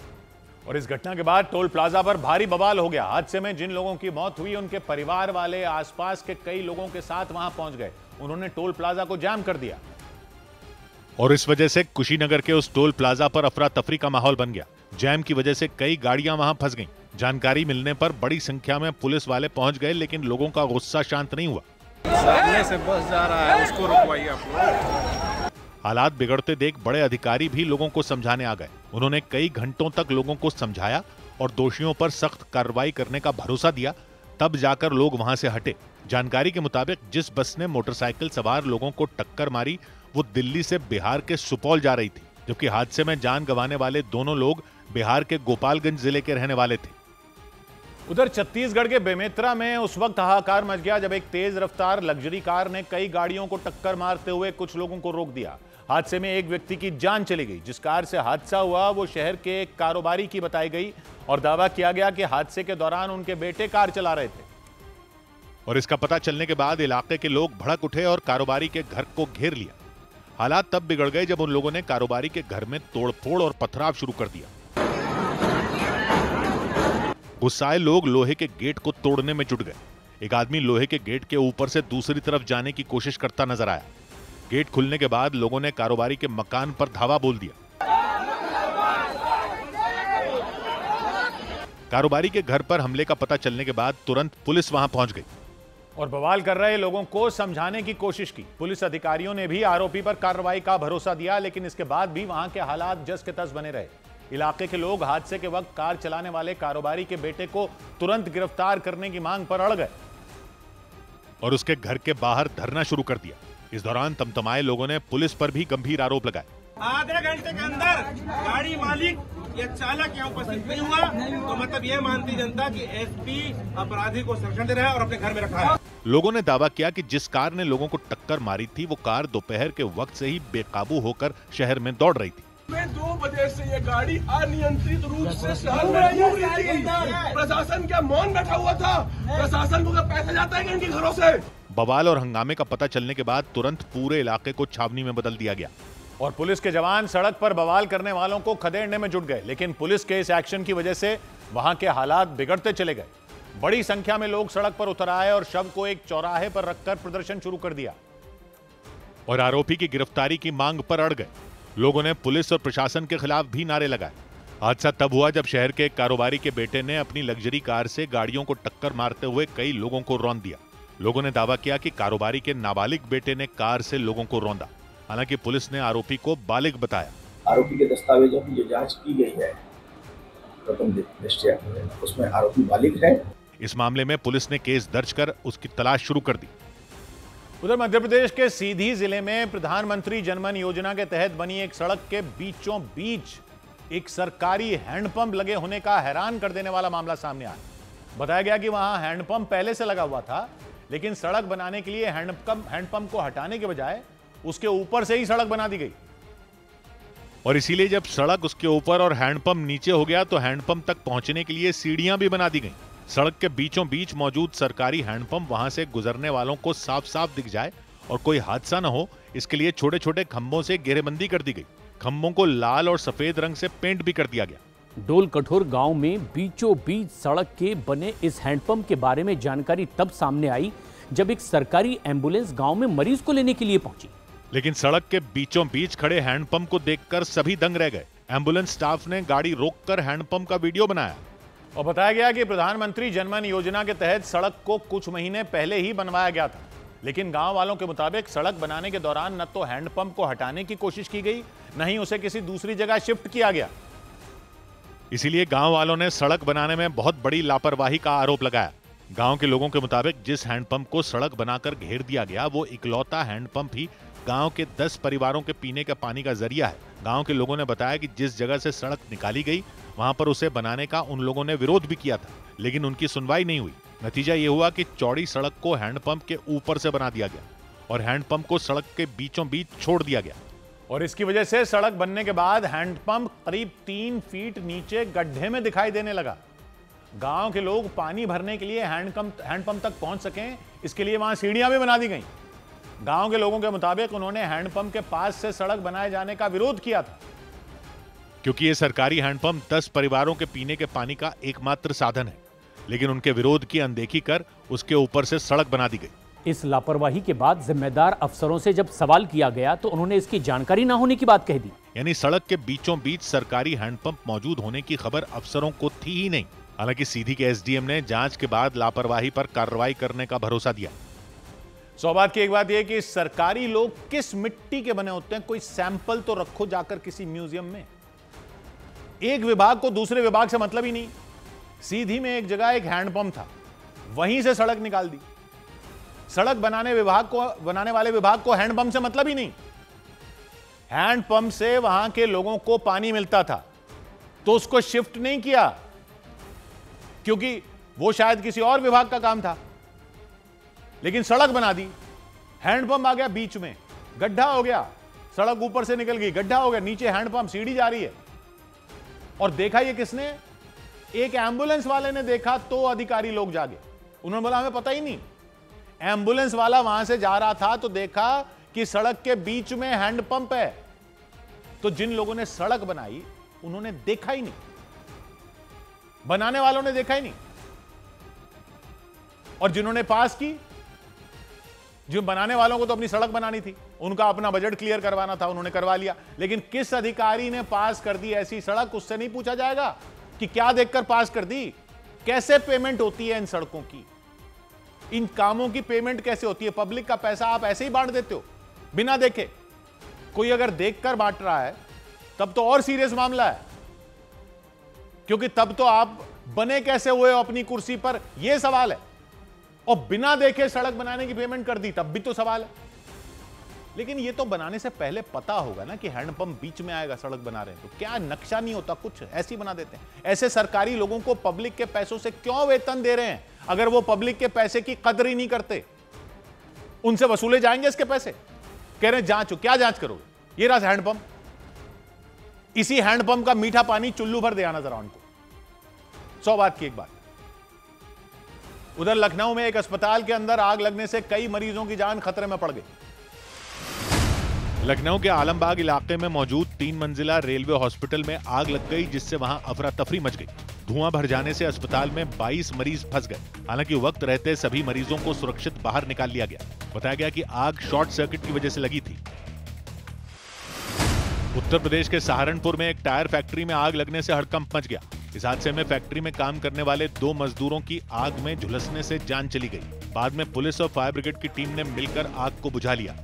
और इस घटना के बाद टोल प्लाजा पर भारी बवाल हो गया। हादसे में जिन लोगों की मौत हुई उनके परिवार वाले आसपास के कई लोगों के साथ वहां पहुंच गए। उन्होंने टोल प्लाजा को जाम कर दिया और इस वजह से कुशीनगर के उस टोल प्लाजा पर अफरा तफरी का माहौल बन गया। जैम की वजह से कई गाड़ियां वहां फंस गईं। जानकारी मिलने पर बड़ी संख्या में पुलिस वाले पहुंच गए, लेकिन लोगों का गुस्सा शांत नहीं हुआ। सामने से बस जा रहा है, उसको रुकवाइए आप लोग। हालात बिगड़ते देख बड़े अधिकारी भी लोगों को समझाने आ गए। उन्होंने कई घंटों तक लोगों को समझाया और दोषियों पर सख्त कार्रवाई करने का भरोसा दिया, तब जाकर लोग वहां से हटे। जानकारी के मुताबिक जिस बस ने मोटरसाइकिल सवार लोगों को टक्कर मारी वो दिल्ली से बिहार के सुपौल जा रही थी, जबकि हादसे में जान गंवाने वाले दोनों लोग बिहार के गोपालगंज जिले के रहने वाले थे। उधर छत्तीसगढ़ के बेमेतरा में उस वक्त हाहाकार मच गया जब एक तेज रफ्तार लग्जरी कार ने कई गाड़ियों को टक्कर मारते हुए कुछ लोगों को रोक दिया। हादसे में एक व्यक्ति की जान चली गई। जिस कार से हादसा हुआ वो शहर के एक कारोबारी की बताई गई और दावा किया गया कि हादसे के दौरान उनके बेटे कार चला रहे थे। और इसका पता चलने के बाद इलाके के लोग भड़क उठे और कारोबारी के घर को घेर लिया। हालात तब बिगड़ गए जब उन लोगों ने कारोबारी के घर में तोड़फोड़ और पथराव शुरू कर दिया। गुस्साए लोग लोहे के गेट को तोड़ने में जुट गए। एक आदमी लोहे के गेट के ऊपर से दूसरी तरफ जाने की कोशिश करता नजर आया। गेट खुलने के बाद लोगों ने कारोबारी के मकान पर धावा बोल दिया। कारोबारी के घर पर हमले का पता चलने के बाद तुरंत पुलिस वहां पहुंच गई और बवाल कर रहे लोगों को समझाने की कोशिश की। पुलिस अधिकारियों ने भी आरोपी पर कार्रवाई का भरोसा दिया, लेकिन इसके बाद भी वहां के हालात जस के तस बने रहे। इलाके के लोग हादसे के वक्त कार चलाने वाले कारोबारी के बेटे को तुरंत गिरफ्तार करने की मांग पर अड़ गए और उसके घर के बाहर धरना शुरू कर दिया। इस दौरान तमतमाए लोगों ने पुलिस पर भी गंभीर आरोप लगाए। आधे घंटे के अंदर गाड़ी मालिक या चालक यहाँ उपस्थित नहीं हुआ तो मतलब यह मानती जनता कि एसपी अपराधी को संरक्षण दे रहा है और अपने घर में रखा है। लोगों ने दावा किया कि जिस कार ने लोगों को टक्कर मारी थी वो कार दोपहर के वक्त से ही बेकाबू होकर शहर में दौड़ रही थी। 2 बजे से ये गाड़ी अनियंत्रित रूप से शहर में घूम रही थी। प्रशासन क्या मौन बैठा हुआ था? प्रशासन को पैसा जाता है इनके घरों से। बवाल और हंगामे का पता चलने के बाद तुरंत पूरे इलाके को छावनी में बदल दिया गया और पुलिस के जवान सड़क पर बवाल करने वालों को खदेड़ने में जुट गए। लेकिन पुलिस के इस एक्शन की वजह से वहां के हालात बिगड़ते चले गए। बड़ी संख्या में लोग सड़क पर उतर आए और शव को एक चौराहे पर रखकर प्रदर्शन शुरू कर दिया और आरोपी की गिरफ्तारी की मांग पर अड़ गए। लोगों ने पुलिस और प्रशासन के खिलाफ भी नारे लगाए। हादसा तब हुआ जब शहर के एक कारोबारी के बेटे ने अपनी लग्जरी कार से गाड़ियों को टक्कर मारते हुए कई लोगों को रौंद दिया। लोगों ने दावा किया कि कारोबारी के नाबालिग बेटे ने कार से लोगों को रौंदा। हालांकि पुलिस ने आरोपी को बालिग बताया। आरोपी के दस्तावेजों की जो जांच की गई है प्रथम दृष्टया उसमें आरोपी बालिग है। इस मामले में पुलिस ने केस दर्ज कर उसकी तलाश शुरू कर दी। उधर मध्य प्रदेश के सीधी जिले में प्रधानमंत्री जनमन योजना के तहत बनी एक सड़क के बीचों बीच एक सरकारी हैंडपंप लगे होने का हैरान कर देने वाला मामला सामने आया। बताया गया कि वहां हैंडपंप पहले से लगा हुआ था, लेकिन सड़क बनाने के लिए हैंडपंप को हटाने के बजाय उसके ऊपर से ही सड़क बना दी गई और इसीलिए जब सड़क उसके ऊपर और हैंडपंप नीचे हो गया तो हैंडपंप तक पहुंचने के लिए सीढ़ियां भी बना दी गई। सड़क के बीचों बीच मौजूद सरकारी हैंडपंप वहां से गुजरने वालों को साफ साफ दिख जाए और कोई हादसा न हो, इसके लिए छोटे छोटे खंभों से घेरेबंदी कर दी गई। खंभों को लाल और सफेद रंग से पेंट भी कर दिया गया। डोल कठोर गांव में बीचों बीच सड़क के बने इस हैंडपंप के बारे में जानकारी तब सामने आई जब एक सरकारी एम्बुलेंस गांव में मरीज को लेने के लिए पहुंची। लेकिन सड़क के बीचों बीच खड़े हैंडपंप को देखकर सभी दंग रह गए। एम्बुलेंस स्टाफ ने गाड़ी रोककर हैंडपंप का वीडियो बनाया और बताया गया कि प्रधानमंत्री जनमन योजना के तहत सड़क को कुछ महीने पहले ही बनवाया गया था, लेकिन गांव वालों के मुताबिक सड़क बनाने के दौरान न तो हैंडपंप को हटाने की कोशिश की गई, न ही उसे किसी दूसरी जगह शिफ्ट किया गया। इसीलिए गांव वालों ने सड़क बनाने में बहुत बड़ी लापरवाही का आरोप लगाया। गांव के लोगों के मुताबिक जिस हैंडपंप को सड़क बनाकर घेर दिया गया वो इकलौता हैंडपंप ही गांव के 10 परिवारों के पीने के पानी का जरिया है। गांव के लोगों ने बताया कि जिस जगह से सड़क निकाली गई वहां पर उसे बनाने का उन लोगों ने विरोध भी किया था, लेकिन उनकी सुनवाई नहीं हुई। नतीजा ये हुआ कि चौड़ी सड़क को हैंडपंप के ऊपर से बना दिया गया और हैंडपंप को सड़क के बीचों बीच छोड़ दिया गया और इसकी वजह से सड़क बनने के बाद हैंडपंप करीब 3 फीट नीचे गड्ढे में दिखाई देने लगा। गांव के लोग पानी भरने के लिए हैंडपंप तक पहुंच सकें, इसके लिए वहां सीढ़ियां भी बना दी गई। गांव के लोगों के मुताबिक उन्होंने हैंडपंप के पास से सड़क बनाए जाने का विरोध किया था, क्योंकि ये सरकारी हैंडपंप 10 परिवारों के पीने के पानी का एकमात्र साधन है, लेकिन उनके विरोध की अनदेखी कर उसके ऊपर से सड़क बना दी गई। इस लापरवाही के बाद जिम्मेदार अफसरों से जब सवाल किया गया तो उन्होंने इसकी जानकारी न होने की बात कह दी। यानी सड़क के बीचों बीच सरकारी हैंडपंप मौजूद होने की खबर अफसरों को थी ही नहीं। हालांकि सीधी के एसडीएम ने जांच के बाद लापरवाही पर कार्रवाई करने का भरोसा दिया। सौभाग्य की एक बात यह कि सरकारी लोग किस मिट्टी के बने होते हैं, कोई सैंपल तो रखो जाकर किसी म्यूजियम में। एक विभाग को दूसरे विभाग से मतलब ही नहीं। सीधी में एक जगह एक हैंडपंप था, वहीं से सड़क निकाल दी। सड़क बनाने वाले विभाग को हैंडपंप से मतलब ही नहीं। हैंडपंप से वहां के लोगों को पानी मिलता था तो उसको शिफ्ट नहीं किया, क्योंकि वो शायद किसी और विभाग का काम था, लेकिन सड़क बना दी। हैंडपंप आ गया बीच में, गड्ढा हो गया, सड़क ऊपर से निकल गई, गड्ढा हो गया, नीचे हैंडपंप, सीढ़ी जा रही है। और देखा ये किसने? एक एम्बुलेंस वाले ने देखा तो अधिकारी लोग जागे। उन्होंने बोला हमें पता ही नहीं। एम्बुलेंस वाला वहां से जा रहा था तो देखा कि सड़क के बीच में हैंडपंप है। तो जिन लोगों ने सड़क बनाई उन्होंने देखा ही नहीं, बनाने वालों ने देखा ही नहीं। और जिन्होंने पास की, जो बनाने वालों को तो अपनी सड़क बनानी थी, उनका अपना बजट क्लियर करवाना था, उन्होंने करवा लिया। लेकिन किस अधिकारी ने पास कर दी ऐसी सड़क, उससे नहीं पूछा जाएगा कि क्या देखकर पास कर दी, कैसे पेमेंट होती है इन सड़कों की, इन कामों की पेमेंट कैसे होती है। पब्लिक का पैसा आप ऐसे ही बांट देते हो बिना देखे। कोई अगर देखकर बांट रहा है तब तो और सीरियस मामला है, क्योंकि तब तो आप बने कैसे हुए हो अपनी कुर्सी पर, यह सवाल है। और बिना देखे सड़क बनाने की पेमेंट कर दी तब भी तो सवाल है। लेकिन यह तो बनाने से पहले पता होगा ना कि हैंडपंप बीच में आएगा, सड़क बना रहे हैं तो क्या नक्शा नहीं होता, कुछ ऐसे ही बना देते हैं। ऐसे सरकारी लोगों को पब्लिक के पैसों से क्यों वेतन दे रहे हैं अगर वो पब्लिक के पैसे की कदर ही नहीं करते? उनसे वसूले जाएंगे इसके पैसे। कह रहे हैं जांच, क्या जांच करोगे? ये रहा हैंडपंप, इसी हैंडपंप का मीठा पानी चुल्लू भर दे आना जरा उनको। 100 बात की एक बात। उधर लखनऊ में एक अस्पताल के अंदर आग लगने से कई मरीजों की जान खतरे में पड़ गई। लखनऊ के आलमबाग इलाके में मौजूद 3 मंजिला रेलवे हॉस्पिटल में आग लग गई, जिससे वहां अफरा तफरी मच गई। धुआं भर जाने से अस्पताल में 22 मरीज फंस गए। हालांकि वक्त रहते सभी मरीजों को सुरक्षित बाहर निकाल लिया गया। बताया गया कि आग शॉर्ट सर्किट की वजह से लगी थी। उत्तर प्रदेश के सहारनपुर में एक टायर फैक्ट्री में आग लगने से हड़कंप मच गया। इस हादसे में फैक्ट्री में काम करने वाले 2 मजदूरों की आग में झुलसने से जान चली गई। बाद में पुलिस और फायर ब्रिगेड की टीम ने मिलकर आग को बुझा लिया।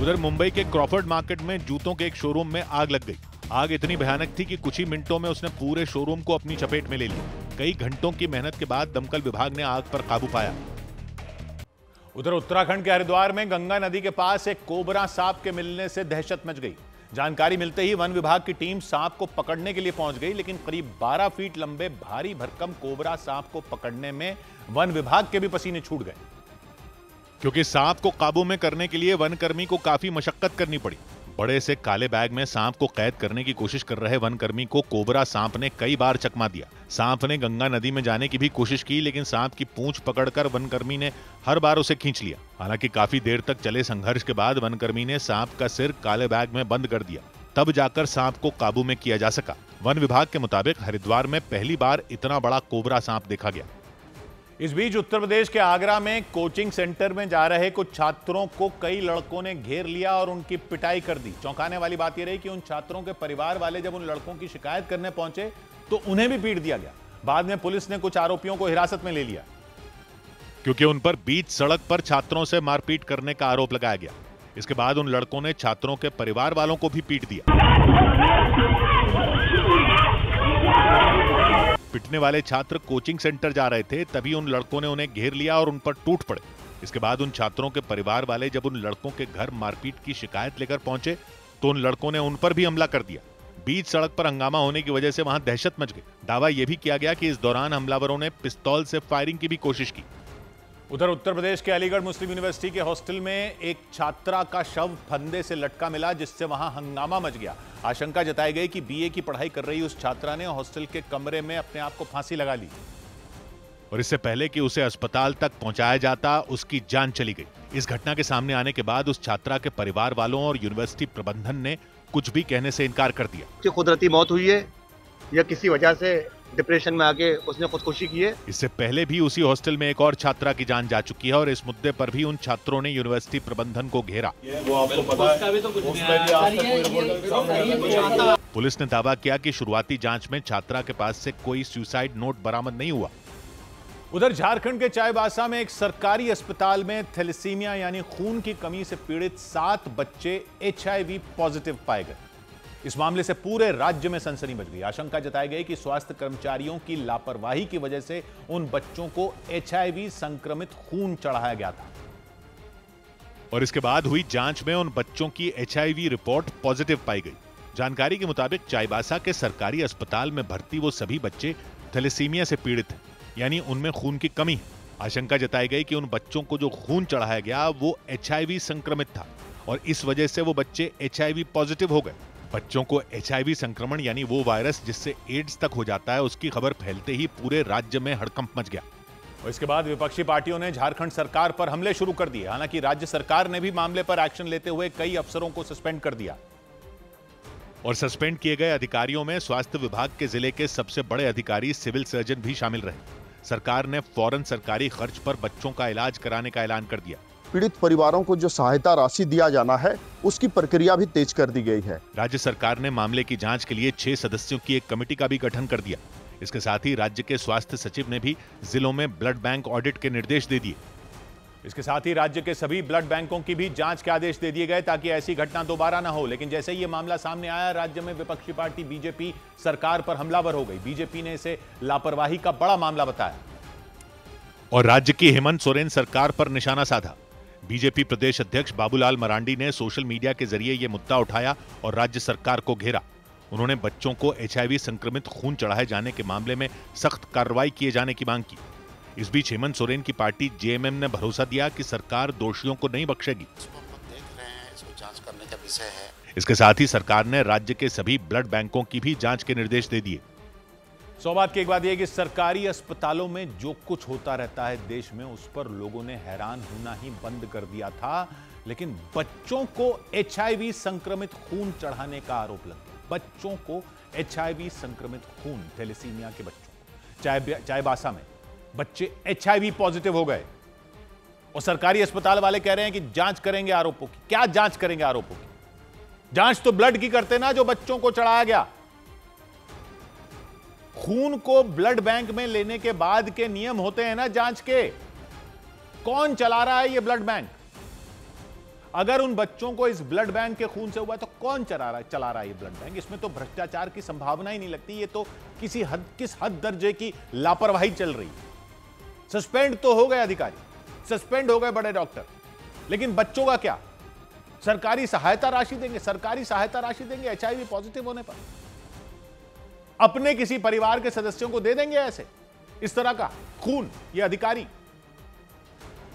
उधर मुंबई के क्रॉफर्ड मार्केट में जूतों के एक शोरूम में आग लग गई। आग इतनी भयानक थी कि कुछ ही मिनटों में उसने पूरे शोरूम को अपनी चपेट में ले लिया। कई घंटों की मेहनत के बाद दमकल विभाग ने आग पर काबू पाया। उधर उत्तराखंड के हरिद्वार में गंगा नदी के पास एक कोबरा सांप के मिलने से दहशत मच गई। जानकारी मिलते ही वन विभाग की टीम सांप को पकड़ने के लिए पहुंच गई, लेकिन करीब 12 फीट लंबे भारी भरकम कोबरा सांप को पकड़ने में वन विभाग के भी पसीने छूट गए, क्योंकि सांप को काबू में करने के लिए वनकर्मी को काफी मशक्कत करनी पड़ी। बड़े से काले बैग में सांप को कैद करने की कोशिश कर रहे वनकर्मी को कोबरा सांप ने कई बार चकमा दिया। सांप ने गंगा नदी में जाने की भी कोशिश की, लेकिन सांप की पूंछ पकड़कर वनकर्मी ने हर बार उसे खींच लिया। हालांकि काफी देर तक चले संघर्ष के बाद वनकर्मी ने सांप का सिर काले बैग में बंद कर दिया, तब जाकर सांप को काबू में किया जा सका। वन विभाग के मुताबिक हरिद्वार में पहली बार इतना बड़ा कोबरा सांप देखा गया। इस बीच उत्तर प्रदेश के आगरा में कोचिंग सेंटर में जा रहे कुछ छात्रों को कई लड़कों ने घेर लिया और उनकी पिटाई कर दी। चौंकाने वाली बात यह रही कि उन छात्रों के परिवार वाले जब उन लड़कों की शिकायत करने पहुंचे तो उन्हें भी पीट दिया गया। बाद में पुलिस ने कुछ आरोपियों को हिरासत में ले लिया, क्योंकि उन पर बीच सड़क पर छात्रों से मारपीट करने का आरोप लगाया गया। इसके बाद उन लड़कों ने छात्रों के परिवार वालों को भी पीट दिया। पिटने वाले छात्र कोचिंग सेंटर जा रहे थे, तभी उन लड़कों ने उन्हें घेर लिया और उन पर टूट पड़े। इसके बाद उन छात्रों के परिवार वाले जब उन लड़कों के घर मारपीट की शिकायत लेकर पहुंचे तो उन लड़कों ने उन पर भी हमला कर दिया। बीच सड़क पर हंगामा होने की वजह से वहां दहशत मच गई। दावा यह भी किया गया कि इस दौरान हमलावरों ने पिस्तौल से फायरिंग की भी कोशिश की। उधर उत्तर प्रदेश के अलीगढ़ मुस्लिम यूनिवर्सिटी के हॉस्टल में एक छात्रा का शव फंदे से लटका मिला, जिससे वहां हंगामा मच गया। आशंका जताई गई कि बीए की पढ़ाई कर रही उस छात्रा ने हॉस्टल के कमरे में अपने आप को फांसी लगा ली और इससे पहले कि उसे अस्पताल तक पहुंचाया जाता उसकी जान चली गई। इस घटना के सामने आने के बाद उस छात्रा के परिवार वालों और यूनिवर्सिटी प्रबंधन ने कुछ भी कहने से इनकार कर दिया। कि कुदरती मौत हुई है या किसी वजह से डिप्रेशन में आके उसने खुदकुशी की है। इससे पहले भी उसी हॉस्टल में एक और छात्रा की जान जा चुकी है और इस मुद्दे पर भी उन छात्रों ने यूनिवर्सिटी प्रबंधन को घेरा। वो आपको पता है। पुलिस ने दावा किया कि शुरुआती जांच में छात्रा के पास से कोई सुसाइड नोट बरामद नहीं हुआ। उधर झारखंड के चाईबासा में एक सरकारी अस्पताल में थैलेसीमिया यानी खून की कमी से पीड़ित 7 बच्चे HIV पॉजिटिव पाए गए। इस मामले से पूरे राज्य में सनसनी मच गई। आशंका जताई गई कि स्वास्थ्य कर्मचारियों की लापरवाही की वजह से उन बच्चों को HIV संक्रमित खून चढ़ाया गया था और इसके बाद हुई जांच में उन बच्चों की HIV रिपोर्ट पॉजिटिव पाई गई। जानकारी के मुताबिक चाईबासा के सरकारी अस्पताल में भर्ती वो सभी बच्चे थैलेसीमिया से पीड़ित हैं, यानी उनमें खून की कमी है। आशंका जताई गई कि उन बच्चों को जो खून चढ़ाया गया वो HIV संक्रमित था और इस वजह से वो बच्चे HIV पॉजिटिव हो गए। बच्चों को HIV संक्रमण यानी वो वायरस जिससे एड्स तक हो जाता है, उसकी खबर फैलते ही पूरे राज्य में हड़कंप मच गया। और इसके बाद विपक्षी पार्टियों ने झारखंड सरकार पर हमले शुरू कर दिए। हालांकि राज्य सरकार ने भी मामले पर एक्शन लेते हुए कई अफसरों को सस्पेंड कर दिया और सस्पेंड किए गए अधिकारियों में स्वास्थ्य विभाग के जिले के सबसे बड़े अधिकारी सिविल सर्जन भी शामिल रहे। सरकार ने फौरन सरकारी खर्च पर बच्चों का इलाज कराने का ऐलान कर दिया। पीड़ित परिवारों को जो सहायता राशि दिया जाना है उसकी प्रक्रिया भी तेज कर दी गई है। राज्य सरकार ने मामले की जांच के लिए 6 सदस्यों की एक कमेटी का भी गठन कर दिया। इसके साथ ही राज्य के स्वास्थ्य सचिव ने भी जिलों में ब्लड बैंक ऑडिट के निर्देश दे दिए। इसके साथ ही राज्य के सभी ब्लड बैंकों की भी जांच के आदेश दे दिए गए ताकि ऐसी घटना दोबारा न हो। लेकिन जैसे ही ये मामला सामने आया, राज्य में विपक्षी पार्टी बीजेपी सरकार पर हमलावर हो गई। बीजेपी ने इसे लापरवाही का बड़ा मामला बताया और राज्य की हेमंत सोरेन सरकार पर निशाना साधा। बीजेपी प्रदेश अध्यक्ष बाबूलाल मरांडी ने सोशल मीडिया के जरिए यह मुद्दा उठाया और राज्य सरकार को घेरा। उन्होंने बच्चों को HIV संक्रमित खून चढ़ाए जाने के मामले में सख्त कार्रवाई किए जाने की मांग की। इस बीच हेमंत सोरेन की पार्टी JMM ने भरोसा दिया कि सरकार दोषियों को नहीं बख्शेगी। देख रहे हैं, इसको जांच करने का विषय है। इसके साथ ही सरकार ने राज्य के सभी ब्लड बैंकों की भी जांच के निर्देश दे दिए। सौ बात की एक बात यह कि सरकारी अस्पतालों में जो कुछ होता रहता है देश में, उस पर लोगों ने हैरान होना ही बंद कर दिया था। लेकिन बच्चों को HIV संक्रमित खून चढ़ाने का आरोप लग गया। बच्चों को HIV संक्रमित खून, थैलेसीमिया के बच्चों को चाईबासा में बच्चे HIV पॉजिटिव हो गए और सरकारी अस्पताल वाले कह रहे हैं कि जांच करेंगे आरोपों की। क्या जांच करेंगे आरोपों की? जांच तो ब्लड की करते ना, जो बच्चों को चढ़ाया गया। खून को ब्लड बैंक में लेने के बाद के नियम होते हैं ना जांच के। कौन चला रहा है ये ब्लड बैंक? अगर उन बच्चों को इस ब्लड बैंक के खून से हुआ तो कौन चला रहा है ये ब्लड बैंक? इसमें तो भ्रष्टाचार की संभावना ही नहीं लगती। ये तो किस हद दर्जे की लापरवाही चल रही है। सस्पेंड तो हो गए अधिकारी, सस्पेंड हो गए बड़े डॉक्टर, लेकिन बच्चों का क्या? सरकारी सहायता राशि देंगे HIV पॉजिटिव होने पर? अपने किसी परिवार के सदस्यों को दे देंगे ऐसे इस तरह का खून ये अधिकारी?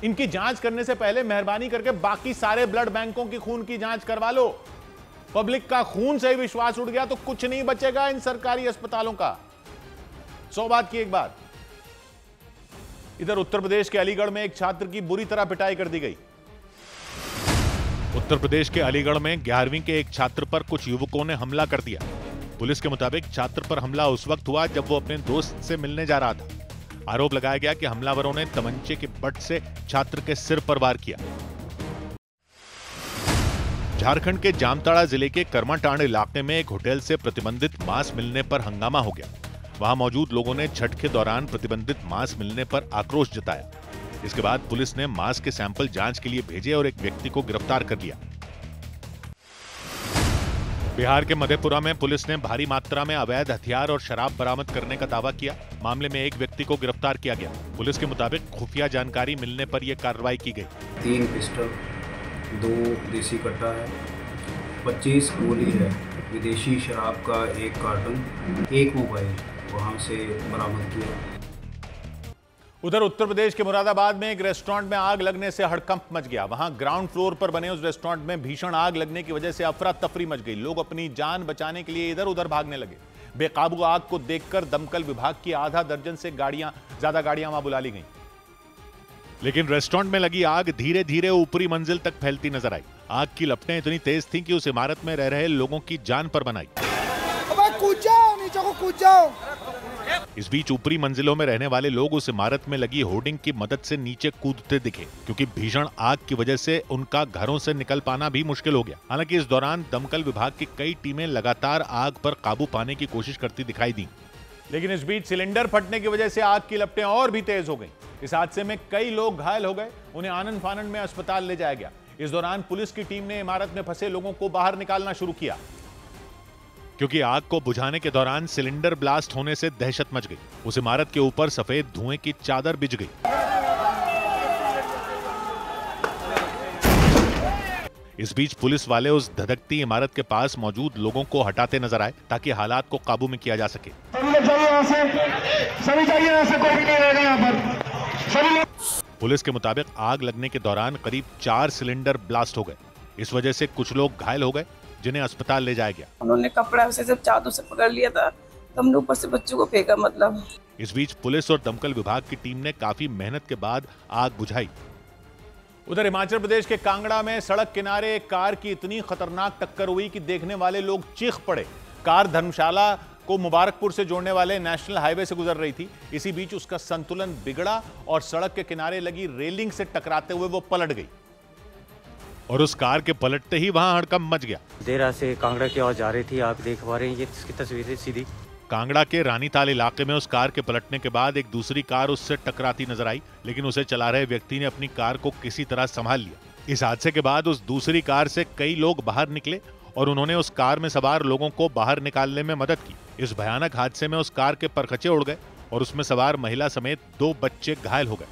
इनकी जांच करने से पहले मेहरबानी करके बाकी सारे ब्लड बैंकों की खून की जांच करवा लो। पब्लिक का खून से ही विश्वास उठ गया तो कुछ नहीं बचेगा इन सरकारी अस्पतालों का। 100 बात की एक बात। इधर उत्तर प्रदेश के अलीगढ़ में एक छात्र की बुरी तरह पिटाई कर दी गई। उत्तर प्रदेश के अलीगढ़ में 11वीं के एक छात्र पर कुछ युवकों ने हमला कर दिया। पुलिस के मुताबिक छात्र पर हमला उस वक्त हुआ जब वो अपने दोस्त से मिलने जा रहा था। आरोप लगाया गया कि हमलावरों ने तमंचे के बट से छात्र के सिर पर वार किया। झारखंड के जामताड़ा जिले के कर्माटांड इलाके में एक होटल से प्रतिबंधित मांस मिलने पर हंगामा हो गया। वहां मौजूद लोगों ने छठ के दौरान प्रतिबंधित मांस मिलने पर आक्रोश जताया। इसके बाद पुलिस ने मांस के सैंपल जांच के लिए भेजे और एक व्यक्ति को गिरफ्तार कर लिया। बिहार के मधेपुरा में पुलिस ने भारी मात्रा में अवैध हथियार और शराब बरामद करने का दावा किया। मामले में एक व्यक्ति को गिरफ्तार किया गया। पुलिस के मुताबिक खुफिया जानकारी मिलने पर यह कार्रवाई की गई। 3 पिस्टल, 2 देसी कट्टा है, 25 गोली है, विदेशी शराब का 1 कार्टन, 1 मोबाइल वहां से बरामद किया। उधर उत्तर प्रदेश के मुरादाबाद में एक रेस्टोरेंट में आग लगने से हड़कंप मच गया। वहां ग्राउंड फ्लोर पर बने उस रेस्टोरेंट में भीषण आग लगने की वजह से अफरा तफरी मच गई। लोग अपनी जान बचाने के लिए इधर उधर भागने लगे। बेकाबू आग को देखकर दमकल विभाग की आधा दर्जन से ज्यादा गाड़ियां वहां बुला ली गई। लेकिन रेस्टोरेंट में लगी आग धीरे धीरे ऊपरी मंजिल तक फैलती नजर आई। आग की लपटें इतनी तेज थीं कि उस इमारत में रह रहे लोगों की जान पर बनाई। कूद जाओ, नीचे को कूद जाओ। इस बीच ऊपरी मंजिलों में रहने वाले लोग उस इमारत में लगी होर्डिंग की मदद से नीचे कूदते दिखे, क्योंकि भीषण आग की वजह से उनका घरों से निकल पाना भी मुश्किल हो गया। हालांकि इस दौरान दमकल विभाग की कई टीमें लगातार आग पर काबू पाने की कोशिश करती दिखाई दी। लेकिन इस बीच सिलेंडर फटने की वजह से आग की लपटें और भी तेज हो गई। इस हादसे में कई लोग घायल हो गए। उन्हें आनंद फानंद में अस्पताल ले जाया गया। इस दौरान पुलिस की टीम ने इमारत में फंसे लोगों को बाहर निकालना शुरू किया। क्योंकि आग को बुझाने के दौरान सिलेंडर ब्लास्ट होने से दहशत मच गई। उस इमारत के ऊपर सफेद धुएं की चादर बिछ गई। इस बीच पुलिस वाले उस धधकती इमारत के पास मौजूद लोगों को हटाते नजर आए ताकि हालात को काबू में किया जा सके। पुलिस के मुताबिक आग लगने के दौरान करीब 4 सिलेंडर ब्लास्ट हो गए। इस वजह से कुछ लोग घायल हो गए जिन्हें अस्पताल ले जाया गया। उन्होंने कपड़ा उसे सब चादर से पकड़ लिया था, तो हमने ऊपर से बच्चों को फेंका। मतलब इस बीच पुलिस और दमकल विभाग की टीम ने काफी मेहनत के बाद आग बुझाई। उधर हिमाचल प्रदेश के कांगड़ा में सड़क किनारे एक कार की इतनी खतरनाक टक्कर हुई कि देखने वाले लोग चीख पड़े। कार धर्मशाला को मुबारकपुर से जोड़ने वाले नेशनल हाईवे से गुजर रही थी। इसी बीच उसका संतुलन बिगड़ा और सड़क के किनारे लगी रेलिंग से टकराते हुए वो पलट गई और उस कार के पलटते ही वहां हड़कंप मच गया। देर से कांगड़ा की ओर जा रही थी, आप देख पा रहे हैं ये इसकी तस्वीरें सीधी। कांगड़ा के रानीताल इलाके में उस कार के पलटने के बाद एक दूसरी कार उससे टकराती नजर आई, लेकिन उसे चला रहे व्यक्ति ने अपनी कार को किसी तरह संभाल लिया। इस हादसे के बाद उस दूसरी कार से कई लोग बाहर निकले और उन्होंने उस कार में सवार लोगों को बाहर निकालने में मदद की। इस भयानक हादसे में उस कार के परखचे उड़ गए और उसमें सवार महिला समेत 2 बच्चे घायल हो गए।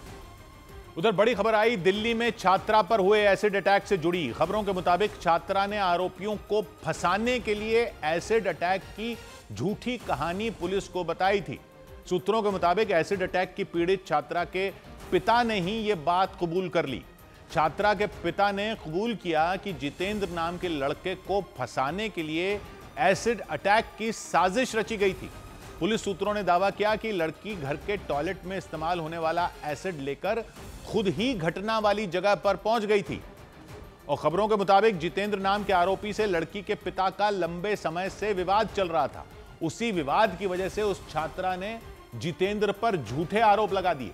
उधर बड़ी खबर आई दिल्ली में छात्रा पर हुए एसिड अटैक से जुड़ी। खबरों के मुताबिक छात्रा ने आरोपियों को फंसाने के लिए एसिड अटैक की झूठी कहानी पुलिस को बताई थी। सूत्रों के मुताबिक एसिड अटैक की पीड़ित छात्रा के पिता ने ही यह बात कबूल कर ली। छात्रा के पिता ने कबूल किया कि जितेंद्र नाम के लड़के को फंसाने के लिए एसिड अटैक की साजिश रची गई थी। पुलिस सूत्रों ने दावा किया कि लड़की घर के टॉयलेट में इस्तेमाल होने वाला एसिड लेकर खुद ही घटना वाली जगह पर पहुंच गई थी। और खबरों के मुताबिक जितेंद्र नाम के आरोपी से लड़की के पिता का लंबे समय से विवाद चल रहा था। उसी विवाद की वजह से उस छात्रा ने जितेंद्र पर झूठे आरोप लगा दिए।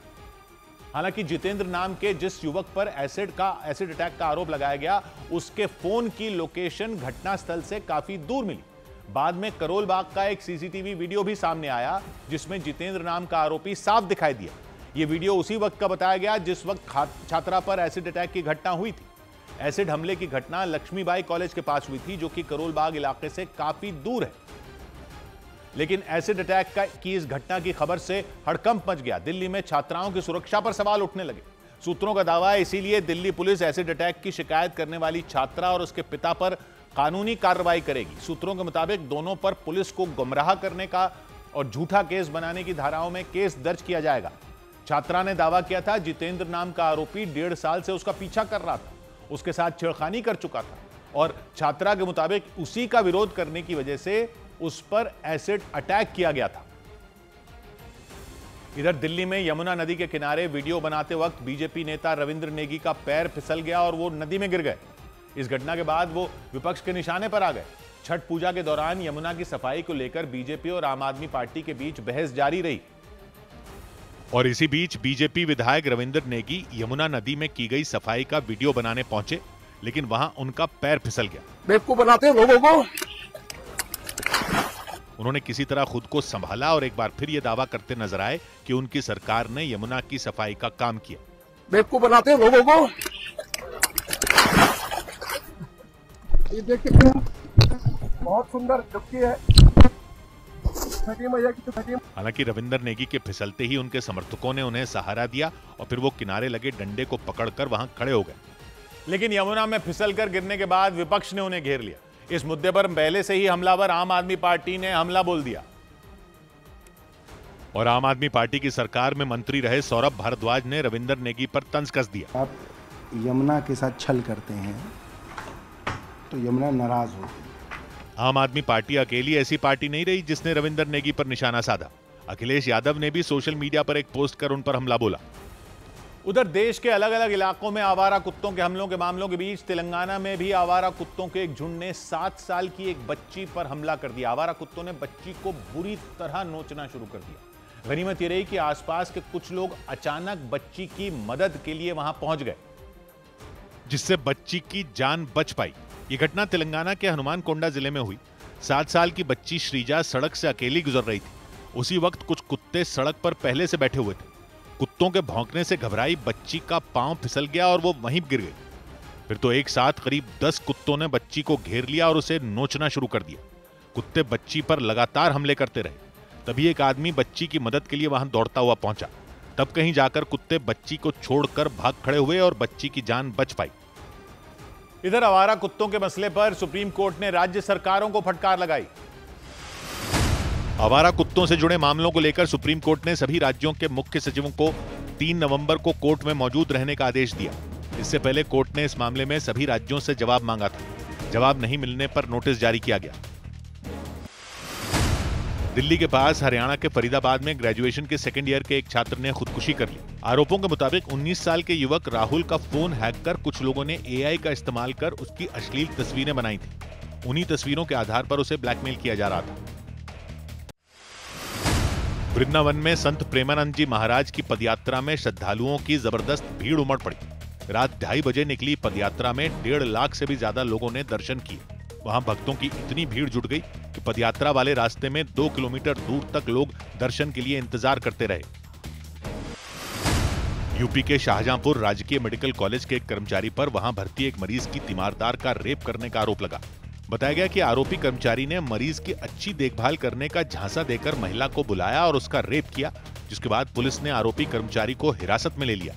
हालांकि जितेंद्र नाम के जिस युवक पर एसिड अटैक का आरोप लगाया गया, उसके फोन की लोकेशन घटनास्थल से काफी दूर मिली। बाद में करोल बाग का एक सीसीटीवी वीडियो भी सामने आया जिसमें जितेंद्र नाम का आरोपी साफ दिखाई दिया। यह वीडियो उसी वक्त का बताया गया जिस वक्त छात्रा पर एसिड अटैक की घटना हुई थी। एसिड हमले की घटना लक्ष्मीबाई कॉलेज के पास हुई थी, जो कि करोल बाग इलाके से काफी दूर है। लेकिन एसिड अटैक की इस घटना की खबर से हड़कंप मच गया। दिल्ली में छात्राओं की सुरक्षा पर सवाल उठने लगे। सूत्रों का दावा है इसीलिए दिल्ली पुलिस एसिड अटैक की शिकायत करने वाली छात्रा और उसके पिता पर कानूनी कार्रवाई करेगी। सूत्रों के मुताबिक दोनों पर पुलिस को गुमराह करने का और झूठा केस बनाने की धाराओं में केस दर्ज किया जाएगा। छात्रा ने दावा किया था जितेंद्र नाम का आरोपी 1.5 साल से उसका पीछा कर रहा था, उसके साथ छेड़खानी कर चुका था और छात्रा के मुताबिक उसी का विरोध करने की वजह से उस पर एसिड अटैक किया गया था। इधर दिल्ली में यमुना नदी के किनारे वीडियो बनाते वक्त बीजेपी नेता रविंद्र नेगी का पैर फिसल गया और वो नदी में गिर गए। इस घटना के बाद वो विपक्ष के निशाने पर आ गए। छठ पूजा के दौरान यमुना की सफाई को लेकर बीजेपी और आम आदमी पार्टी के बीच बहस जारी रही। और इसी बीच बीजेपी विधायक रविंद्र नेगी यमुना नदी में की गई सफाई का वीडियो बनाने पहुंचे, लेकिन वहां उनका पैर फिसल गया। बेवकूफ बनाते हैं लोगों को। उन्होंने किसी तरह खुद को संभाला और एक बार फिर ये दावा करते नजर आए कि उनकी सरकार ने यमुना की सफाई का काम किया। बेवकूफ बनाते हैं लोगों को। ये देख सकते हैं, बहुत सुंदर डुबकी है। हालांकि रविंद्र नेगी के फिसलते ही उनके समर्थकों ने उन्हें सहारा दिया और फिर वो किनारे लगे डंडे को पकड़कर वहां खड़े हो गए। लेकिन यमुना में फिसलकर गिरने के बाद विपक्ष ने उन्हें घेर लिया। इस मुद्दे पर पहले से ही हमलावर आम आदमी पार्टी ने हमला बोल दिया और आम आदमी पार्टी की सरकार में मंत्री रहे सौरभ भारद्वाज ने रविंद्र नेगी पर तंज कस दिया। आप यमुना के साथ छल करते हैं तो यमुना नाराज होगी। आम आदमी पार्टी अकेली ऐसी पार्टी नहीं रही जिसने रविंद्र नेगी पर निशाना साधा। अखिलेश यादव ने भी सोशल मीडिया पर एक पोस्ट कर उन पर हमला बोला। उधर देश के अलग अलग इलाकों में आवारा कुत्तों के हमलों के मामलों के बीच तेलंगाना में भी आवारा कुत्तों के एक झुंड ने 7 साल की एक बच्ची पर हमला कर दिया। आवारा कुत्तों ने बच्ची को बुरी तरह नोचना शुरू कर दिया। गनीमत ये रही कि आसपास के कुछ लोग अचानक बच्ची की मदद के लिए वहां पहुंच गए, जिससे बच्ची की जान बच पाई। ये घटना तेलंगाना के हनुमान कोंडा जिले में हुई। 7 साल की बच्ची श्रीजा सड़क से अकेली गुजर रही थी। उसी वक्त कुछ कुत्ते सड़क पर पहले से बैठे हुए थे। कुत्तों के भौंकने से घबराई बच्ची का पांव फिसल गया और वो वहीं गिर गई। फिर तो एक साथ करीब 10 कुत्तों ने बच्ची को घेर लिया और उसे नोचना शुरू कर दिया। कुत्ते बच्ची पर लगातार हमले करते रहे। तभी एक आदमी बच्ची की मदद के लिए वहां दौड़ता हुआ पहुंचा। तब कहीं जाकर कुत्ते बच्ची को छोड़कर भाग खड़े हुए और बच्ची की जान बच पाई। इधर आवारा कुत्तों के मसले पर सुप्रीम कोर्ट ने राज्य सरकारों को फटकार लगाई। आवारा कुत्तों से जुड़े मामलों को लेकर सुप्रीम कोर्ट ने सभी राज्यों के मुख्य सचिवों को 3 नवंबर को कोर्ट में मौजूद रहने का आदेश दिया। इससे पहले कोर्ट ने इस मामले में सभी राज्यों से जवाब मांगा था। जवाब नहीं मिलने पर नोटिस जारी किया गया। दिल्ली के पास हरियाणा के फरीदाबाद में ग्रेजुएशन के सेकेंड ईयर के एक छात्र ने खुदकुशी कर ली। आरोपों के मुताबिक 19 साल के युवक राहुल का फोन हैक कर कुछ लोगों ने एआई का इस्तेमाल कर उसकी अश्लील तस्वीरें बनाई थी। उन्हीं तस्वीरों के आधार पर उसे ब्लैकमेल किया जा रहा था। वृंदावन में संत प्रेमानंद जी महाराज की पदयात्रा में श्रद्धालुओं की जबरदस्त भीड़ उमड़ पड़ी। रात 2:30 बजे निकली पदयात्रा में 1.5 लाख से भी ज्यादा लोगों ने दर्शन किए। वहां भक्तों की इतनी भीड़ जुट गई कि पदयात्रा वाले रास्ते में 2 किलोमीटर दूर तक लोग दर्शन के लिए इंतजार करते रहे। यूपी के शाहजहांपुर राजकीय मेडिकल कॉलेज के एक कर्मचारी पर वहां भर्ती एक मरीज की तीमारदार का रेप करने का आरोप लगा। बताया गया कि आरोपी कर्मचारी ने मरीज की अच्छी देखभाल करने का झांसा देकर महिला को बुलाया और उसका रेप किया, जिसके बाद पुलिस ने आरोपी कर्मचारी को हिरासत में ले लिया।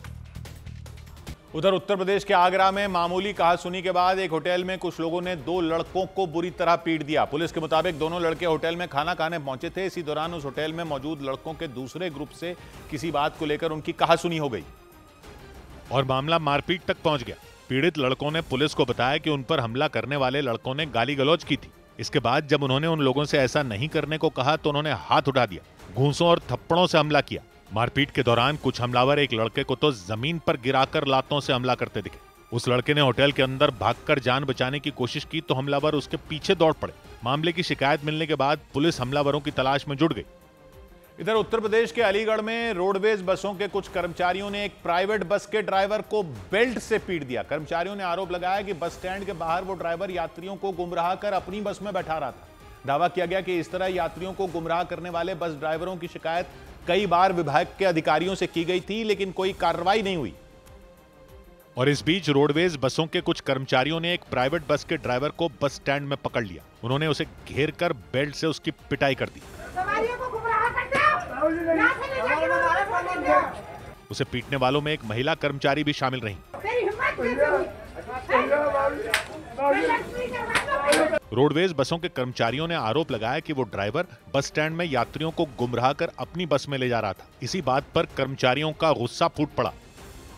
उधर उत्तर प्रदेश के आगरा में मामूली कहासुनी के बाद एक होटल में कुछ लोगों ने 2 लड़कों को बुरी तरह पीट दिया। पुलिस के मुताबिक दोनों लड़के होटल में खाना खाने पहुंचे थे। इसी दौरान उस होटल में मौजूद लड़कों के दूसरे ग्रुप से किसी बात को लेकर उनकी कहासुनी हो गई और मामला मारपीट तक पहुंच गया। पीड़ित लड़कों ने पुलिस को बताया कि उन पर हमला करने वाले लड़कों ने गाली गलौज की थी। इसके बाद जब उन्होंने उन लोगों से ऐसा नहीं करने को कहा तो उन्होंने हाथ उठा दिया, घूंसों और थप्पड़ों से हमला किया। मारपीट के दौरान कुछ हमलावर एक लड़के को तो जमीन पर गिराकर लातों से हमला करते दिखे। उस लड़के ने होटल के अंदर भागकर जान बचाने की कोशिश की तो हमलावर उसके पीछे दौड़ पड़े। मामले की शिकायत मिलने के बाद पुलिस हमलावरों की तलाश में जुट गई। इधर उत्तर प्रदेश के अलीगढ़ में रोडवेज बसों के कुछ कर्मचारियों ने एक प्राइवेट बस के ड्राइवर को बेल्ट से पीट दिया। कर्मचारियों ने आरोप लगाया कि बस स्टैंड के बाहर वो ड्राइवर यात्रियों को गुमराह कर अपनी बस में बैठा रहा था। दावा किया गया कि इस तरह यात्रियों को गुमराह करने वाले बस ड्राइवरों की शिकायत कई बार विभाग के अधिकारियों से की गई थी, लेकिन कोई कार्रवाई नहीं हुई। और इस बीच रोडवेज बसों के कुछ कर्मचारियों ने एक प्राइवेट बस के ड्राइवर को बस स्टैंड में पकड़ लिया। उन्होंने उसे घेर कर बेल्ट से उसकी पिटाई कर दी। उसे पीटने वालों में एक महिला कर्मचारी भी शामिल रही। रोडवेज बसों के कर्मचारियों ने आरोप लगाया कि वो ड्राइवर बस स्टैंड में यात्रियों को गुमराह कर अपनी बस में ले जा रहा था। इसी बात पर कर्मचारियों का गुस्सा फूट पड़ा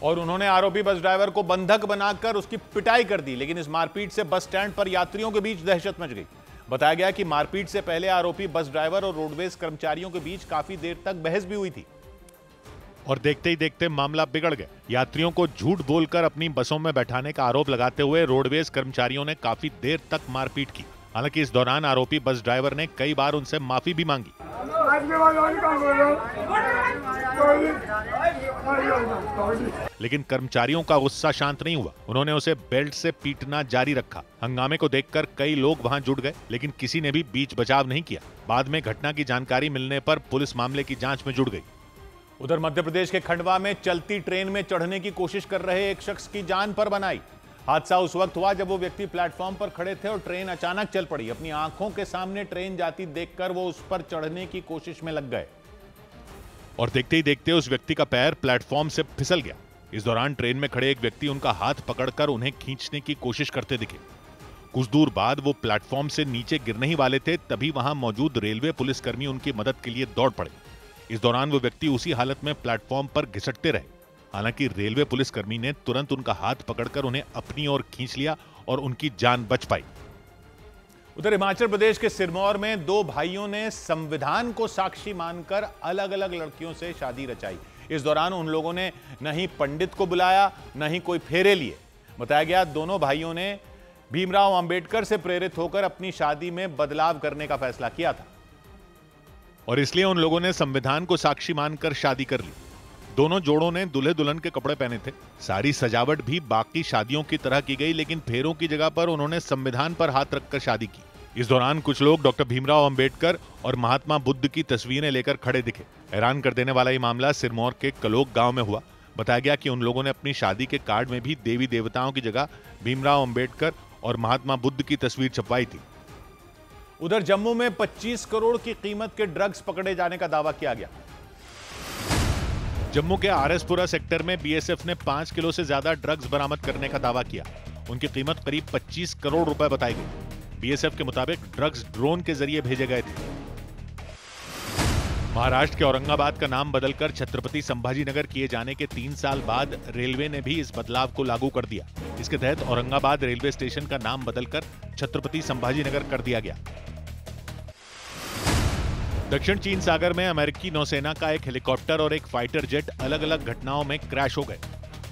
और उन्होंने आरोपी बस ड्राइवर को बंधक बनाकर उसकी पिटाई कर दी। लेकिन इस मारपीट से बस स्टैंड पर यात्रियों के बीच दहशत मच गई। बताया गया कि मारपीट से पहले आरोपी बस ड्राइवर और रोडवेज कर्मचारियों के बीच काफी देर तक बहस भी हुई थी और देखते ही देखते मामला बिगड़ गया। यात्रियों को झूठ बोलकर अपनी बसों में बैठाने का आरोप लगाते हुए रोडवेज कर्मचारियों ने काफी देर तक मारपीट की। हालांकि इस दौरान आरोपी बस ड्राइवर ने कई बार उनसे माफी भी मांगी। लेकिन कर्मचारियों का गुस्सा शांत नहीं हुआ। उन्होंने उसे बेल्ट से पीटना जारी रखा। हंगामे को देखकर कई लोग वहां जुट गए, लेकिन किसी ने भी बीच बचाव नहीं किया। बाद में घटना की जानकारी मिलने पर पुलिस मामले की जांच में जुट गई। उधर मध्य प्रदेश के खंडवा में चलती ट्रेन में चढ़ने की कोशिश कर रहे एक शख्स की जान पर बन आई। हादसा उस वक्त हुआ जब वो व्यक्ति प्लेटफॉर्म पर खड़े थे और ट्रेन अचानक चल पड़ी। अपनी आंखों के सामने ट्रेन जाती देखकर वो उस पर चढ़ने की कोशिश में लग गए और देखते ही देखते उस व्यक्ति का पैर प्लेटफॉर्म से फिसल गया। इस दौरान ट्रेन में खड़े एक व्यक्ति उनका हाथ पकड़कर उन्हें खींचने की कोशिश करते दिखे। कुछ दूर बाद वो प्लेटफॉर्म से नीचे गिरने ही वाले थे, तभी वहां मौजूद रेलवे पुलिसकर्मी उनकी मदद के लिए दौड़ पड़े। इस दौरान वो व्यक्ति उसी हालत में प्लेटफॉर्म पर घिसटते रहे। हालांकि रेलवे पुलिसकर्मी ने तुरंत उनका हाथ पकड़कर उन्हें अपनी ओर खींच लिया और उनकी जान बच पाई। उधर हिमाचल प्रदेश के सिरमौर में 2 भाइयों ने संविधान को साक्षी मानकर अलग अलग लड़कियों से शादी रचाई। इस दौरान उन लोगों ने न ही पंडित को बुलाया, न ही कोई फेरे लिए। बताया गया दोनों भाइयों ने भीमराव अंबेडकर से प्रेरित होकर अपनी शादी में बदलाव करने का फैसला किया था और इसलिए उन लोगों ने संविधान को साक्षी मानकर शादी कर ली। दोनों जोड़ों ने दूल्हे दुल्हन के कपड़े पहने थे। सारी सजावट भी बाकी शादियों की तरह की गई, लेकिन फेरों की जगह पर उन्होंने संविधान पर हाथ रखकर शादी की। इस दौरान कुछ लोग डॉक्टर भीमराव अंबेडकर और महात्मा बुद्ध की तस्वीरें लेकर खड़े दिखे। हैरान कर देने वाला ये मामला सिरमौर के कलोक गांव में हुआ। बताया गया कि उन लोगों ने अपनी शादी के कार्ड में भी देवी देवताओं की जगह भीमराव अंबेडकर और महात्मा बुद्ध की तस्वीर छपवाई थी उधर जम्मू में 25 करोड़ की कीमत के ड्रग्स पकड़े जाने का दावा किया गया। जम्मू के आरएसपुरा सेक्टर में बीएसएफ ने 5 किलो से ज्यादा ड्रग्स बरामद करने का दावा किया। उनकी कीमत करीब 25 करोड़ रुपए बताई गई। बीएसएफ के मुताबिक ड्रग्स ड्रोन के जरिए भेजे गए थे। महाराष्ट्र के औरंगाबाद का नाम बदलकर छत्रपति संभाजीनगर किए जाने के 3 साल बाद रेलवे ने भी इस बदलाव को लागू कर दिया। इसके तहत औरंगाबाद रेलवे स्टेशन का नाम बदलकर छत्रपति संभाजीनगर कर दिया गया। दक्षिण चीन सागर में अमेरिकी नौसेना का एक हेलीकॉप्टर और एक फाइटर जेट अलग अलग घटनाओं में क्रैश हो गए।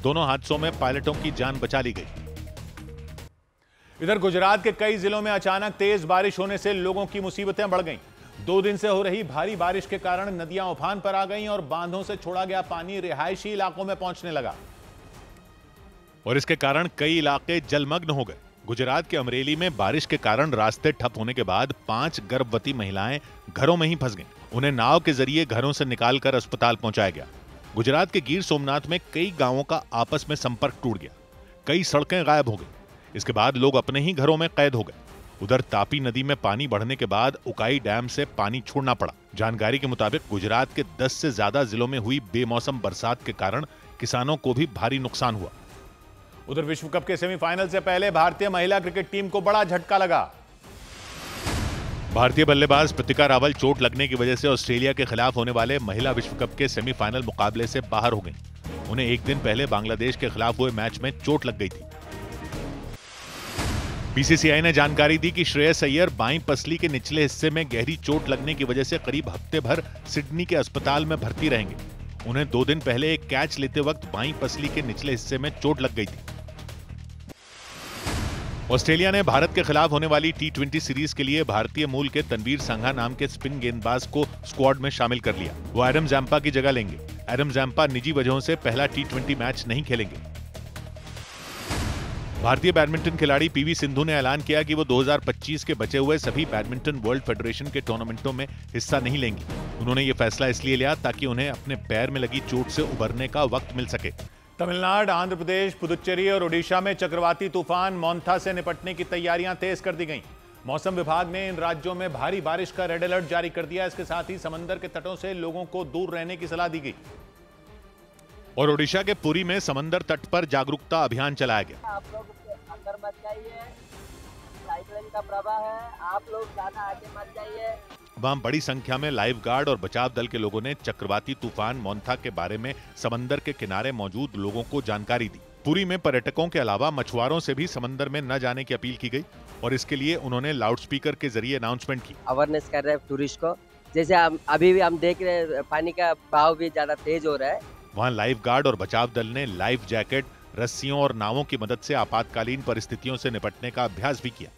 दोनों हादसों में पायलटों की जान बचा ली गई। इधर गुजरात के कई जिलों में अचानक तेज बारिश होने से लोगों की मुसीबतें बढ़ गईं। 2 दिन से हो रही भारी बारिश के कारण नदियां उफान पर आ गईं और बांधों से छोड़ा गया पानी रिहायशी इलाकों में पहुंचने लगा और इसके कारण कई इलाके जलमग्न हो गए। गुजरात के अमरेली में बारिश के कारण रास्ते ठप होने के बाद 5 गर्भवती महिलाएं घरों में ही फंस गईं। उन्हें नाव के जरिए घरों से निकालकर अस्पताल पहुंचाया गया। गुजरात के गिर सोमनाथ में कई गांवों का आपस में संपर्क टूट गया। कई सड़कें गायब हो गई। इसके बाद लोग अपने ही घरों में कैद हो गए। उधर तापी नदी में पानी बढ़ने के बाद उकाई डैम से पानी छोड़ना पड़ा। जानकारी के मुताबिक गुजरात के 10 से ज्यादा जिलों में हुई बेमौसम बरसात के कारण किसानों को भी भारी नुकसान हुआ। उधर विश्व कप के सेमीफाइनल से पहले भारतीय महिला क्रिकेट टीम को बड़ा झटका लगा। भारतीय बल्लेबाज प्रतिका रावल चोट लगने की वजह से ऑस्ट्रेलिया के खिलाफ होने वाले महिला विश्व कप के सेमीफाइनल मुकाबले से बाहर हो गईं। उन्हें एक दिन पहले बांग्लादेश के खिलाफ हुए मैच में चोट लग गई थी। बीसीसीआई ने जानकारी दी कि श्रेयस अय्यर बाईं पसली के निचले हिस्से में गहरी चोट लगने की वजह से करीब हफ्ते भर सिडनी के अस्पताल में भर्ती रहेंगे। उन्हें 2 दिन पहले एक कैच लेते वक्त बाईं पसली के निचले हिस्से में चोट लग गई थी। ऑस्ट्रेलिया ने भारत के खिलाफ होने वाली T20 सीरीज के लिए भारतीय मूल के तनवीर सांघा नाम के स्पिन गेंदबाज को स्क्वाड में शामिल कर लिया। वो एडम जैम्पा की जगह लेंगे। एडम जैम्पा निजी वजहों से पहला T20 मैच नहीं खेलेंगे। भारतीय बैडमिंटन खिलाड़ी पीवी सिंधु ने ऐलान किया कि वो 2025 के बचे हुए सभी बैडमिंटन वर्ल्ड फेडरेशन के टूर्नामेंटों में हिस्सा नहीं लेंगी। उन्होंने ये फैसला इसलिए लिया ताकि उन्हें अपने पैर में लगी चोट से उबरने का वक्त मिल सके। तमिलनाडु, आंध्र प्रदेश, पुदुचेरी और ओडिशा में चक्रवाती तूफान मोंथा से निपटने की तैयारियां तेज कर दी गईं। मौसम विभाग ने इन राज्यों में भारी बारिश का रेड अलर्ट जारी कर दिया। इसके साथ ही समंदर के तटों से लोगों को दूर रहने की सलाह दी गई। और ओडिशा के पुरी में समंदर तट पर जागरूकता अभियान चलाया गया। आप लोग अंदर मत जाइए, साइक्लोन का प्रभाव है, आप लोग ज्यादा आगे मत जाइए। वहां बड़ी संख्या में लाइफ गार्ड और बचाव दल के लोगों ने चक्रवाती तूफान मोंथा के बारे में समंदर के किनारे मौजूद लोगों को जानकारी दी। पुरी में पर्यटकों के अलावा मछुआरों से भी समंदर में न जाने की अपील की गई और इसके लिए उन्होंने लाउडस्पीकर के जरिए अनाउंसमेंट की। अवेयरनेस कर रहे हैं टूरिस्ट को। जैसे अभी भी हम देख रहे हैं पानी का बहाव भी ज्यादा तेज हो रहा है। वहाँ लाइफ गार्ड और बचाव दल ने लाइफ जैकेट, रस्सियों और नावों की मदद से आपातकालीन परिस्थितियों से निपटने का अभ्यास भी किया।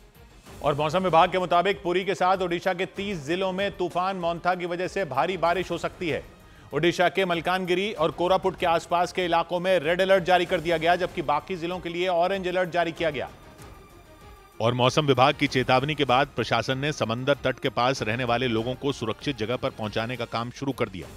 और मौसम विभाग के मुताबिक पुरी के साथ ओडिशा के 30 जिलों में तूफान मोंथा की वजह से भारी बारिश हो सकती है। ओडिशा के मलकानगिरी और कोरापुट के आसपास के इलाकों में रेड अलर्ट जारी कर दिया गया, जबकि बाकी जिलों के लिए ऑरेंज अलर्ट जारी किया गया। और मौसम विभाग की चेतावनी के बाद प्रशासन ने समंदर तट के पास रहने वाले लोगों को सुरक्षित जगह पर पहुंचाने का काम शुरू कर दिया।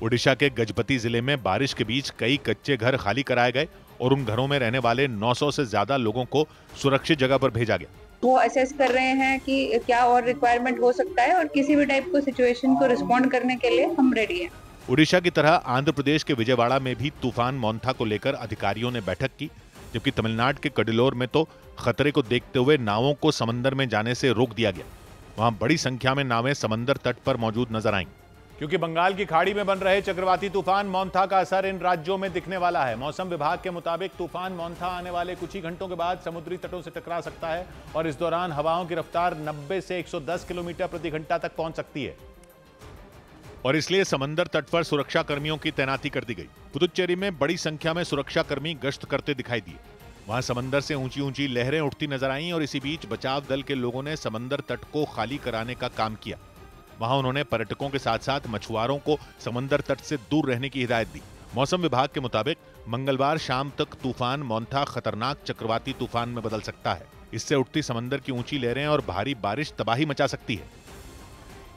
ओडिशा के गजपति जिले में बारिश के बीच कई कच्चे घर खाली कराए गए और उन घरों में रहने वाले 900 से ज्यादा लोगों को सुरक्षित जगह पर भेजा गया। वो असेस कर रहे हैं कि क्या और रिक्वायरमेंट हो सकता है और किसी भी टाइप को सिचुएशन को रिस्पॉन्ड करने के लिए हम रेडी हैं। ओडिशा की तरह आंध्र प्रदेश के विजयवाड़ा में भी तूफान मोंथा को लेकर अधिकारियों ने बैठक की, जबकि तमिलनाडु के कडिलोर में तो खतरे को देखते हुए नावों को समंदर में जाने से रोक दिया गया। वहां बड़ी संख्या में नावें समंदर तट पर मौजूद नजर आईं। क्योंकि बंगाल की खाड़ी में बन रहे चक्रवाती तूफान मोंथा का असर इन राज्यों में दिखने वाला है। मौसम विभाग के मुताबिक तूफान मोंथा आने वाले कुछ ही घंटों के बाद समुद्री तटों से टकरा सकता है और इस दौरान हवाओं की रफ्तार 90 से 110 किलोमीटर प्रति घंटा तक पहुंच सकती है और इसलिए समंदर तट पर सुरक्षा कर्मियों की तैनाती कर दी गई। पुदुचेरी में बड़ी संख्या में सुरक्षा कर्मी गश्त करते दिखाई दिए। वहां समंदर से ऊंची ऊंची लहरें उठती नजर आईं और इसी बीच बचाव दल के लोगों ने समंदर तट को खाली कराने का काम किया। वहां उन्होंने पर्यटकों के साथ साथ मछुआरों को समंदर तट से दूर रहने की हिदायत दी। मौसम विभाग के मुताबिक मंगलवार शाम तक तूफान मोंथा खतरनाक चक्रवाती तूफान में बदल सकता है। इससे उठती समंदर की ऊंची लहरें और भारी बारिश तबाही मचा सकती है।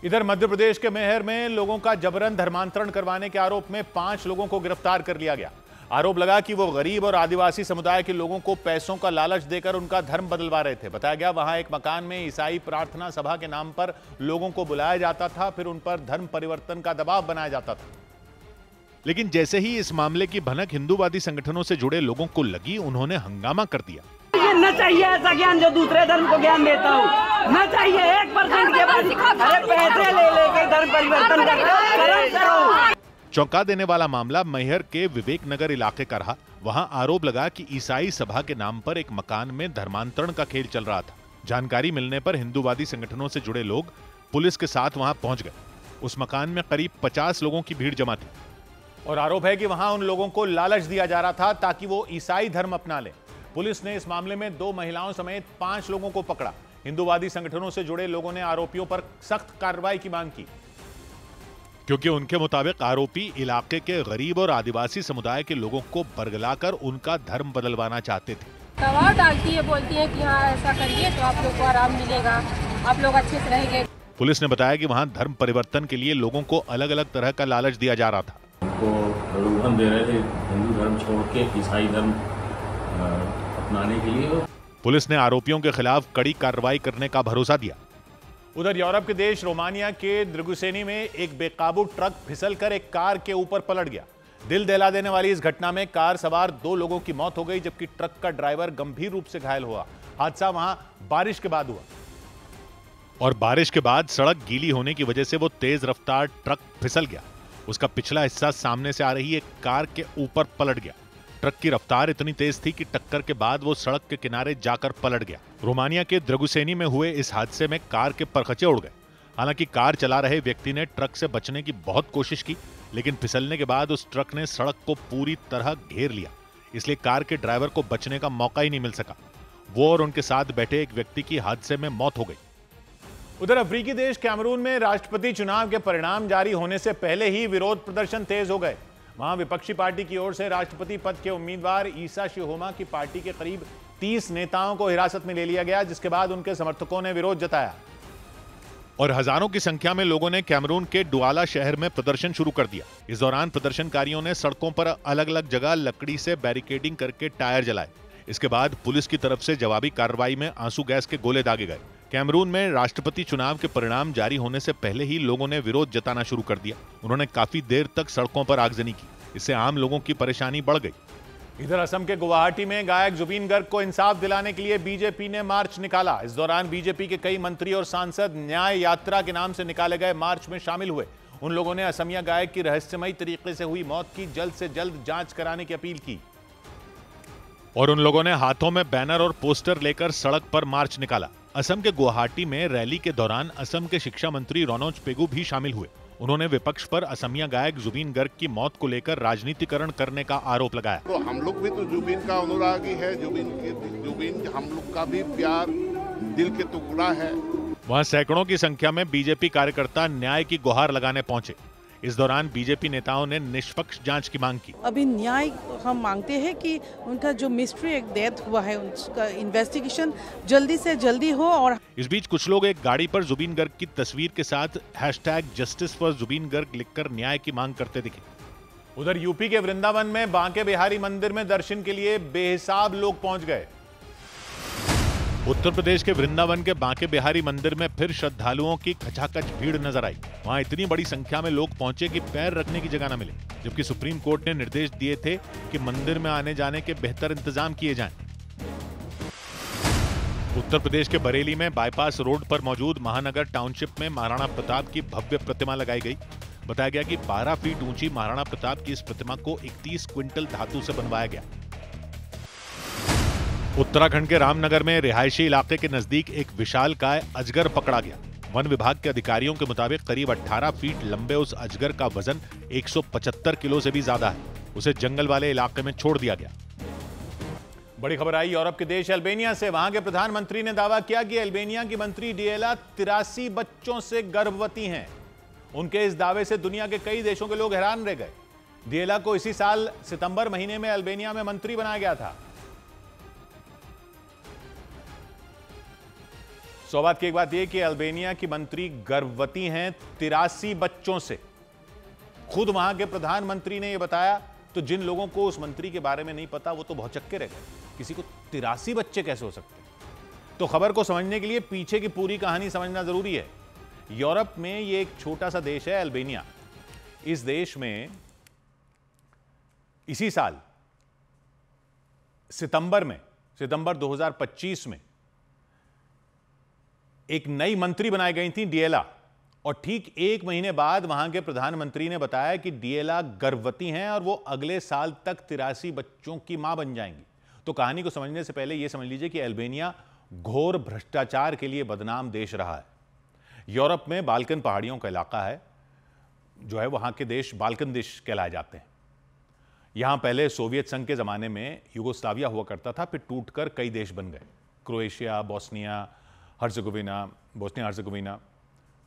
इधर मध्य प्रदेश के मैहर में लोगों का जबरन धर्मांतरण करवाने के आरोप में 5 लोगों को गिरफ्तार कर लिया गया। आरोप लगा कि वो गरीब और आदिवासी समुदाय के लोगों को पैसों का लालच देकर उनका धर्म बदलवा रहे थे। बताया गया वहां एक मकान में ईसाई प्रार्थना सभा के नाम पर लोगों को बुलाया जाता था, फिर उन पर धर्म परिवर्तन का दबाव बनाया जाता था। लेकिन जैसे ही इस मामले की भनक हिंदूवादी संगठनों से जुड़े लोगों को लगी, उन्होंने हंगामा कर दिया। ये न चाहिए ऐसा ज्ञान जो दूसरे धर्म को ज्ञान देता हूँ, न चाहिए 1% के बाद अरे पैसे ले लेके धर्म परिवर्तन करो। चौंका देने वाला मामला मैहर के विवेक नगर इलाके का रहा। वहां आरोप लगा कि ईसाई सभा के नाम पर एक मकान में धर्मांतरण का खेल चल रहा था। जानकारी मिलने पर हिंदूवादी संगठनों से जुड़े लोग पुलिस के साथ वहां पहुंच गए। उस मकान में करीब 50 लोगों की भीड़ जमा थी और आरोप है कि वहां उन लोगों को लालच दिया जा रहा था ताकि वो ईसाई धर्म अपना ले। पुलिस ने इस मामले में 2 महिलाओं समेत 5 लोगों को पकड़ा। हिंदूवादी संगठनों से जुड़े लोगों ने आरोपियों पर सख्त कार्रवाई की मांग की, क्योंकि उनके मुताबिक आरोपी इलाके के गरीब और आदिवासी समुदाय के लोगों को बरगलाकर उनका धर्म बदलवाना चाहते थे। दबाव डालती है, बोलती है कि हाँ ऐसा करिए तो आप लोग को आराम मिलेगा, आप लोग अच्छे से रहेंगे। पुलिस ने बताया कि वहां धर्म परिवर्तन के लिए लोगों को अलग अलग तरह का लालच दिया जा रहा था। उनको प्रलोभन दे रहे थे हिंदू धर्म छोड़ के ईसाई धर्म अपनाने के लिए। पुलिस ने आरोपियों के खिलाफ कड़ी कार्रवाई करने का भरोसा दिया। उधर यूरोप के देश रोमानिया के द्रगुसेनी में एक बेकाबू ट्रक फिसलकर एक कार के ऊपर पलट गया। दिल दहला देने वाली इस घटना में कार सवार 2 लोगों की मौत हो गई, जबकि ट्रक का ड्राइवर गंभीर रूप से घायल हुआ। हादसा वहां बारिश के बाद हुआ और बारिश के बाद सड़क गीली होने की वजह से वो तेज रफ्तार ट्रक फिसल गया। उसका पिछला हिस्सा सामने से आ रही एक कार के ऊपर पलट गया। ट्रक की रफ्तार इतनी तेज थी कि टक्कर के बाद वो सड़क के किनारे जाकर पलट गया। रोमानिया के द्रगुसेनी में हुए इस हादसे में कार के परखचे उड़ गए। हालांकि कार चला रहे व्यक्ति ने ट्रक से बचने की बहुत कोशिश की, लेकिन फिसलने के बाद उस ट्रक ने सड़क को पूरी तरह घेर लिया, इसलिए कार के ड्राइवर को बचने का मौका ही नहीं मिल सका। वो और उनके साथ बैठे एक व्यक्ति की हादसे में मौत हो गई। उधर अफ्रीकी देश कैमरून में राष्ट्रपति चुनाव के परिणाम जारी होने से पहले ही विरोध प्रदर्शन तेज हो गए। वहां विपक्षी पार्टी की ओर से राष्ट्रपति पद के उम्मीदवार ईसा शिहोमा की पार्टी के करीब 30 नेताओं को हिरासत में ले लिया गया, जिसके बाद उनके समर्थकों ने विरोध जताया और हजारों की संख्या में लोगों ने कैमरून के डुआला शहर में प्रदर्शन शुरू कर दिया। इस दौरान प्रदर्शनकारियों ने सड़कों पर अलग अलग जगह लकड़ी से बैरिकेडिंग करके टायर जलाए। इसके बाद पुलिस की तरफ से जवाबी कार्रवाई में आंसू गैस के गोले दागे गए। कैमरून में राष्ट्रपति चुनाव के परिणाम जारी होने से पहले ही लोगों ने विरोध जताना शुरू कर दिया। उन्होंने काफी देर तक सड़कों पर आगजनी की। इससे आम लोगों की परेशानी बढ़ गई। इधर असम के गुवाहाटी में गायक जुबीन गर्ग को इंसाफ दिलाने के लिए बीजेपी ने मार्च निकाला। इस दौरान बीजेपी के कई मंत्री और सांसद न्याय यात्रा के नाम से निकाले गए मार्च में शामिल हुए। उन लोगों ने असमिया गायक की रहस्यमयी तरीके से हुई मौत की जल्द से जल्द जांच कराने की अपील की और उन लोगों ने हाथों में बैनर और पोस्टर लेकर सड़क पर मार्च निकाला। असम के गुवाहाटी में रैली के दौरान असम के शिक्षा मंत्री रोनोज पेगू भी शामिल हुए। उन्होंने विपक्ष पर असमिया गायक जुबीन गर्ग की मौत को लेकर राजनीतिकरण करने का आरोप लगाया। तो हम लोग भी तो जुबीन का अनुरागी है, जुबीन हम लोग का भी प्यार दिल के टुकड़ा है। वहां सैकड़ों की संख्या में बीजेपी कार्यकर्ता न्याय की गुहार लगाने पहुंचे। इस दौरान बीजेपी नेताओं ने निष्पक्ष जांच की मांग की। अभी न्याय हम मांगते हैं कि उनका जो मिस्ट्री एक डेथ हुआ है उसका इन्वेस्टिगेशन जल्दी से जल्दी हो। और इस बीच कुछ लोग एक गाड़ी पर जुबीन गर्ग की तस्वीर के साथ #जस्टिस फॉर जुबीन गर्ग लिखकर न्याय की मांग करते दिखे। उधर यूपी के वृंदावन में बांके बिहारी मंदिर में दर्शन के लिए बेहिसाब लोग पहुंच गए। उत्तर प्रदेश के वृंदावन के बांके बिहारी मंदिर में फिर श्रद्धालुओं की खचाखच भीड़ नजर आई। वहां इतनी बड़ी संख्या में लोग पहुंचे कि पैर रखने की जगह न मिले, जबकि सुप्रीम कोर्ट ने निर्देश दिए थे कि मंदिर में आने जाने के बेहतर इंतजाम किए जाएं। उत्तर प्रदेश के बरेली में बाईपास रोड पर मौजूद महानगर टाउनशिप में महाराणा प्रताप की भव्य प्रतिमा लगाई गई। बताया गया कि 12 फीट ऊंची महाराणा प्रताप की इस प्रतिमा को 31 क्विंटल धातु से बनवाया गया। उत्तराखंड के रामनगर में रिहायशी इलाके के नजदीक एक विशालकाय अजगर पकड़ा गया। वन विभाग के अधिकारियों के मुताबिक करीब 18 फीट लंबे उस अजगर का वजन 175 किलो से भी ज्यादा है। उसे जंगल वाले इलाके में छोड़ दिया गया। बड़ी खबर आई यूरोप के देश अल्बेनिया से। वहां के प्रधानमंत्री ने दावा किया कि अल्बेनिया की मंत्री डिएला 83 बच्चों से गर्भवती हैं। उनके इस दावे से दुनिया के कई देशों के लोग हैरान रह गए। डिएला को इसी साल सितंबर महीने में अल्बेनिया में मंत्री बनाया गया था। सौभाग्य की एक बात यह कि अल्बेनिया की मंत्री गर्भवती हैं 83 बच्चों से। खुद वहां के प्रधानमंत्री ने यह बताया। तो जिन लोगों को उस मंत्री के बारे में नहीं पता वो तो भौचक्के रह गए, किसी को 83 बच्चे कैसे हो सकते हैं। तो खबर को समझने के लिए पीछे की पूरी कहानी समझना जरूरी है। यूरोप में ये एक छोटा सा देश है अल्बानिया। इस देश में इसी साल सितंबर 2025 में एक नई मंत्री बनाई गई थी, डिएला, और ठीक 1 महीने बाद वहां के प्रधानमंत्री ने बताया कि डिएला गर्भवती हैं और वो अगले साल तक 83 बच्चों की मां बन जाएंगी। तो कहानी को समझने से पहले यह समझ लीजिए कि अल्बानिया घोर भ्रष्टाचार के लिए बदनाम देश रहा है। यूरोप में बाल्कन पहाड़ियों का इलाका है, जो है वहां के देश बाल्कन देश कहलाए जाते हैं। यहां पहले सोवियत संघ के जमाने में युगोस्लाविया हुआ करता था, फिर टूटकर कई देश बन गए, क्रोएशिया, बोस्निया हर्जेगोविना,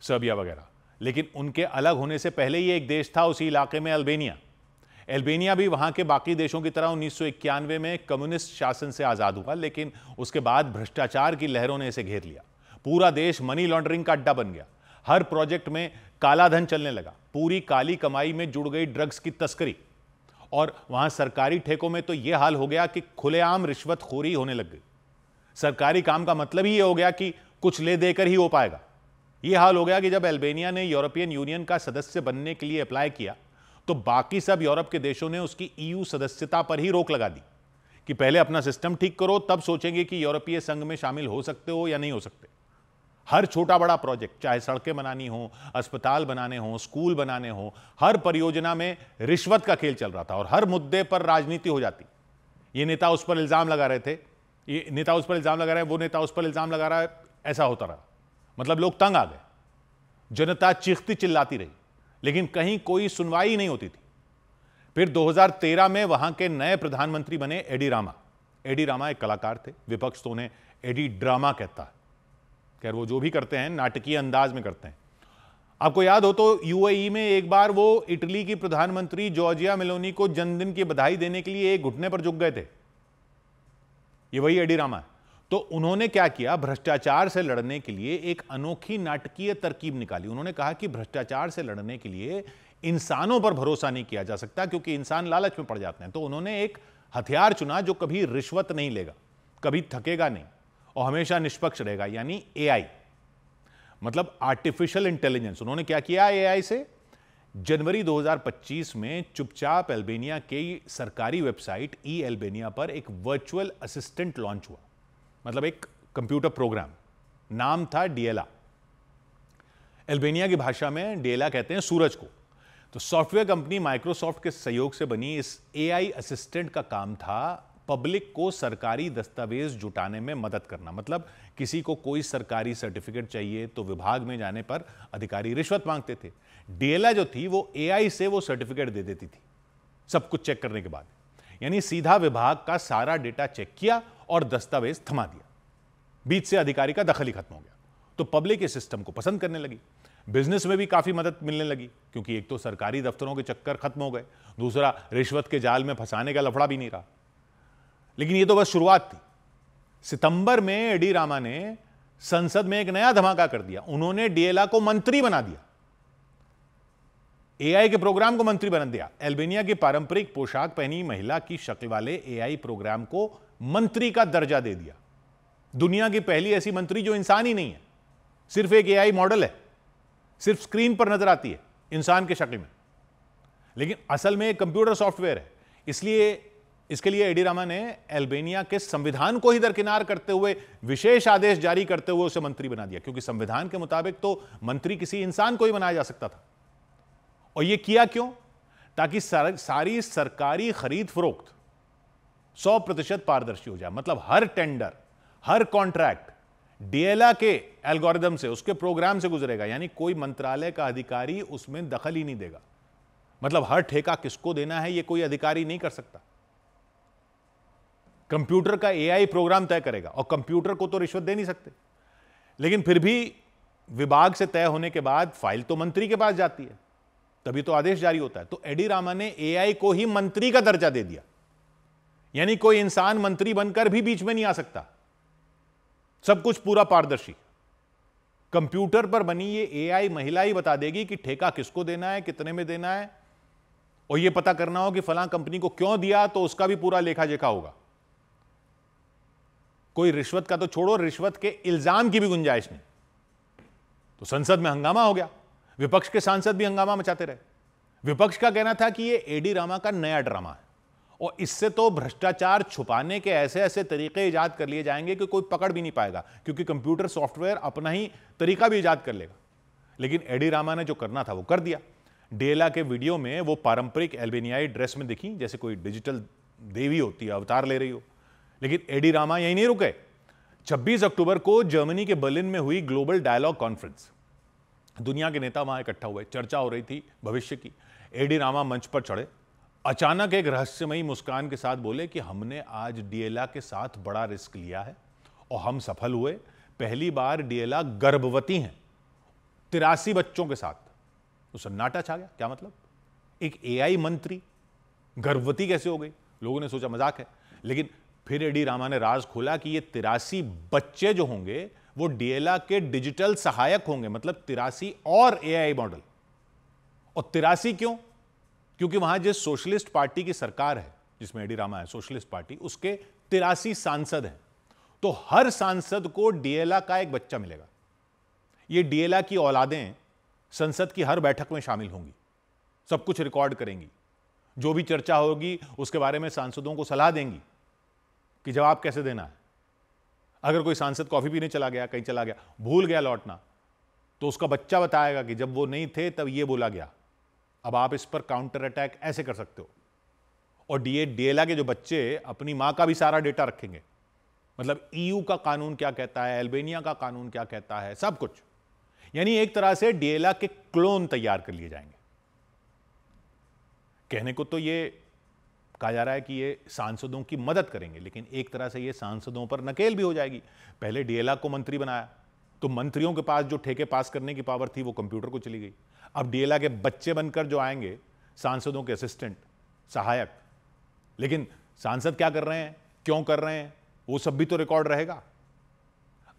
सर्बिया वगैरह। लेकिन उनके अलग होने से पहले ये एक देश था उसी इलाके में, अल्बानिया। अल्बानिया भी वहां के बाकी देशों की तरह 1991 में कम्युनिस्ट शासन से आजाद हुआ, लेकिन उसके बाद भ्रष्टाचार की लहरों ने इसे घेर लिया। पूरा देश मनी लॉन्ड्रिंग का अड्डा बन गया। हर प्रोजेक्ट में काला धन चलने लगा। पूरी काली कमाई में जुड़ गई ड्रग्स की तस्करी, और वहां सरकारी ठेकों में तो यह हाल हो गया कि खुलेआम रिश्वतखोरी होने लग गई। सरकारी काम का मतलब ही यह हो गया कि कुछ ले देकर ही हो पाएगा। यह हाल हो गया कि जब अल्बानिया ने यूरोपियन यूनियन का सदस्य बनने के लिए अप्लाई किया तो बाकी सब यूरोप के देशों ने उसकी ईयू सदस्यता पर ही रोक लगा दी कि पहले अपना सिस्टम ठीक करो, तब सोचेंगे कि यूरोपीय संघ में शामिल हो सकते हो या नहीं हो सकते। हर छोटा बड़ा प्रोजेक्ट, चाहे सड़कें बनानी हो, अस्पताल बनाने हो, स्कूल बनाने हो, हर परियोजना में रिश्वत का खेल चल रहा था और हर मुद्दे पर राजनीति हो जाती। ये नेता उस पर इल्जाम लगा रहे थे, ये नेता उस पर इल्जाम लगा रहे हैं, वो नेता उस पर इल्जाम लगा रहा है, ऐसा होता रहा। मतलब लोग तंग आ गए, जनता चीखती चिल्लाती रही, लेकिन कहीं कोई सुनवाई नहीं होती थी। फिर 2013 में वहां के नए प्रधानमंत्री बने एडी रामा। एडी रामा एक कलाकार थे, विपक्ष तो उन्हें एडी ड्रामा कहता है। खैर, वो जो भी करते हैं नाटकीय अंदाज में करते हैं। आपको याद हो तो यूएई में एक बार वो इटली की प्रधानमंत्री जॉर्जिया मेलोनी को जन्मदिन की बधाई देने के लिए एक घुटने पर झुक गए थे। ये वही एडी रामा है। तो उन्होंने क्या किया, भ्रष्टाचार से लड़ने के लिए एक अनोखी नाटकीय तरकीब निकाली। उन्होंने कहा कि भ्रष्टाचार से लड़ने के लिए इंसानों पर भरोसा नहीं किया जा सकता, क्योंकि इंसान लालच में पड़ जाते हैं। तो उन्होंने एक हथियार चुना जो कभी रिश्वत नहीं लेगा, कभी थकेगा नहीं और हमेशा निष्पक्ष रहेगा, यानी एआई, मतलब आर्टिफिशियल इंटेलिजेंस। उन्होंने क्या किया एआई से, जनवरी 2025 में चुपचाप अल्बानिया की सरकारी वेबसाइट ई अल्बानिया पर एक वर्चुअल असिस्टेंट लॉन्च हुआ, मतलब एक कंप्यूटर प्रोग्राम। नाम था डिएला। अल्बानिया की भाषा में डिएला कहते हैं सूरज को। तो सॉफ्टवेयर कंपनी माइक्रोसॉफ्ट के सहयोग से बनी इस एआई असिस्टेंट का काम था पब्लिक को सरकारी दस्तावेज जुटाने में मदद करना। मतलब किसी को कोई सरकारी सर्टिफिकेट चाहिए तो विभाग में जाने पर अधिकारी रिश्वत मांगते थे। डिएला जो थी वो एआई से वो सर्टिफिकेट दे देती थी सब कुछ चेक करने के बाद, यानी सीधा विभाग का सारा डेटा चेक किया और दस्तावेज थमा दिया। बीच से अधिकारी का दखल ही खत्म हो गया। तो पब्लिक इस सिस्टम को पसंद करने लगी। बिजनेस में भी काफी मदद मिलने लगी, क्योंकि एक तो सरकारी दफ्तरों के चक्कर खत्म हो गए, दूसरा रिश्वत के जाल में फंसाने का लफड़ा भी नहीं रहा। लेकिन ये तो बस शुरुआत थी। सितंबर में एडी रामा ने संसद में एक नया धमाका कर दिया। उन्होंने डिएला को मंत्री बना दिया, एआई के प्रोग्राम को मंत्री बना दिया। अल्बानिया की पारंपरिक पोशाक पहनी महिला की शक्ल वाले एआई प्रोग्राम को मंत्री का दर्जा दे दिया। दुनिया की पहली ऐसी मंत्री जो इंसान ही नहीं है, सिर्फ एक एआई मॉडल है, सिर्फ स्क्रीन पर नजर आती है इंसान के शक्ल में, लेकिन असल में एक कंप्यूटर सॉफ्टवेयर है। इसलिए इसके लिए एडी रामा ने अल्बानिया के संविधान को ही दरकिनार करते हुए विशेष आदेश जारी करते हुए उसे मंत्री बना दिया, क्योंकि संविधान के मुताबिक तो मंत्री किसी इंसान को ही बनाया जा सकता था। और यह किया क्यों? ताकि सारी सरकारी खरीद फरोख्त 100% पारदर्शी हो जाए। मतलब हर टेंडर, हर कॉन्ट्रैक्ट डिएला के एल्गोरिदम से, उसके प्रोग्राम से गुजरेगा, यानी कोई मंत्रालय का अधिकारी उसमें दखल ही नहीं देगा। मतलब हर ठेका किसको देना है यह कोई अधिकारी नहीं कर सकता, कंप्यूटर का एआई प्रोग्राम तय करेगा। और कंप्यूटर को तो रिश्वत दे नहीं सकते, लेकिन फिर भी विभाग से तय होने के बाद फाइल तो मंत्री के पास जाती है, तभी तो आदेश जारी होता है। तो एडी रामा ने एआई को ही मंत्री का दर्जा दे दिया, यानी कोई इंसान मंत्री बनकर भी बीच में नहीं आ सकता, सब कुछ पूरा पारदर्शी। कंप्यूटर पर बनी ये एआई महिला ही बता देगी कि ठेका किसको देना है, कितने में देना है, और यह पता करना हो कि फलां कंपनी को क्यों दिया, तो उसका भी पूरा लेखा जोखा होगा। कोई रिश्वत का तो छोड़ो, रिश्वत के इल्जाम की भी गुंजाइश नहीं। तो संसद में हंगामा हो गया, विपक्ष के सांसद भी हंगामा मचाते रहे। विपक्ष का कहना था कि यह एडी रामा का नया ड्रामा है और इससे तो भ्रष्टाचार छुपाने के ऐसे ऐसे तरीके इजाद कर लिए जाएंगे कि कोई पकड़ भी नहीं पाएगा, क्योंकि कंप्यूटर सॉफ्टवेयर अपना ही तरीका भी इजाद कर लेगा। लेकिन एडी रामा ने जो करना था वो कर दिया। डेला के वीडियो में वो पारंपरिक अल्बानियाई ड्रेस में दिखी, जैसे कोई डिजिटल देवी होती है, अवतार ले रही हो। लेकिन एडी रामा यहीं नहीं रुके। 26 अक्टूबर को जर्मनी के बर्लिन में हुई ग्लोबल डायलॉग कॉन्फ्रेंस, दुनिया के नेता वहां इकट्ठा हुए, चर्चा हो रही थी भविष्य की। एडी रामा मंच पर चढ़े, अचानक एक रहस्यमयी मुस्कान के साथ बोले कि हमने आज डीएलआ के साथ बड़ा रिस्क लिया है और हम सफल हुए। पहली बार डीएलआ गर्भवती हैं, 83 बच्चों के साथ। तो सन्नाटा छा गया। क्या मतलब, एक एआई मंत्री गर्भवती कैसे हो गई? लोगों ने सोचा मजाक है, लेकिन फिर एडी रामा ने राज खोला कि ये 83 बच्चे जो होंगे वो डीएलआ के डिजिटल सहायक होंगे, मतलब 83 और एआई मॉडल। और 83 क्यों? क्योंकि वहां जिस सोशलिस्ट पार्टी की सरकार है, जिसमें एडी रामा है, सोशलिस्ट पार्टी, उसके 83 सांसद हैं। तो हर सांसद को डीएलआ का एक बच्चा मिलेगा। ये डीएलआ की औलादें संसद की हर बैठक में शामिल होंगी, सब कुछ रिकॉर्ड करेंगी, जो भी चर्चा होगी उसके बारे में सांसदों को सलाह देंगी कि जवाब कैसे देना है। अगर कोई सांसद कॉफी पीने चला गया, कहीं चला गया, भूल गया लौटना, तो उसका बच्चा बताएगा कि जब वो नहीं थे तब ये बोला गया, अब आप इस पर काउंटर अटैक ऐसे कर सकते हो। और डीएलआ के जो बच्चे अपनी मां का भी सारा डेटा रखेंगे, मतलब ईयू का कानून क्या कहता है, अल्बानिया का कानून क्या कहता है, सब कुछ। यानी एक तरह से डीएलआ के क्लोन तैयार कर लिए जाएंगे। कहने को तो ये कहा जा रहा है कि ये सांसदों की मदद करेंगे, लेकिन एक तरह से ये सांसदों पर नकेल भी हो जाएगी। पहले डीएलआ को मंत्री बनाया तो मंत्रियों के पास जो ठेके पास करने की पावर थी वो कंप्यूटर को चली गई। अब डीएलआ के बच्चे बनकर जो आएंगे, सांसदों के असिस्टेंट, सहायक। लेकिन सांसद क्या कर रहे हैं, क्यों कर रहे हैं, वो सब भी तो रिकॉर्ड रहेगा।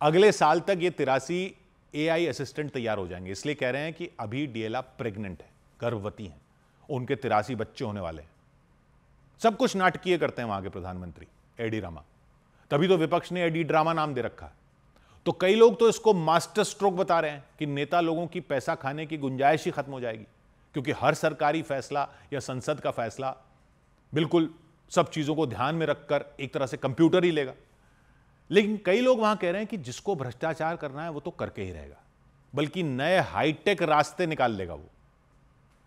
अगले साल तक ये 83 एआई असिस्टेंट तैयार हो जाएंगे। इसलिए कह रहे हैं कि अभी डीएलआ प्रेग्नेंट है, गर्भवती हैं, उनके 83 बच्चे होने वाले हैं। सब कुछ नाटकीय करते हैं वहां के प्रधानमंत्री एडी रामा, तभी तो विपक्ष ने एडी ड्रामा नाम दे रखा है। तो कई लोग तो इसको मास्टर स्ट्रोक बता रहे हैं कि नेता लोगों की पैसा खाने की गुंजाइश ही खत्म हो जाएगी, क्योंकि हर सरकारी फैसला या संसद का फैसला बिल्कुल सब चीजों को ध्यान में रखकर एक तरह से कंप्यूटर ही लेगा। लेकिन कई लोग वहां कह रहे हैं कि जिसको भ्रष्टाचार करना है वो तो करके ही रहेगा, बल्कि नए हाईटेक रास्ते निकाल लेगा वो।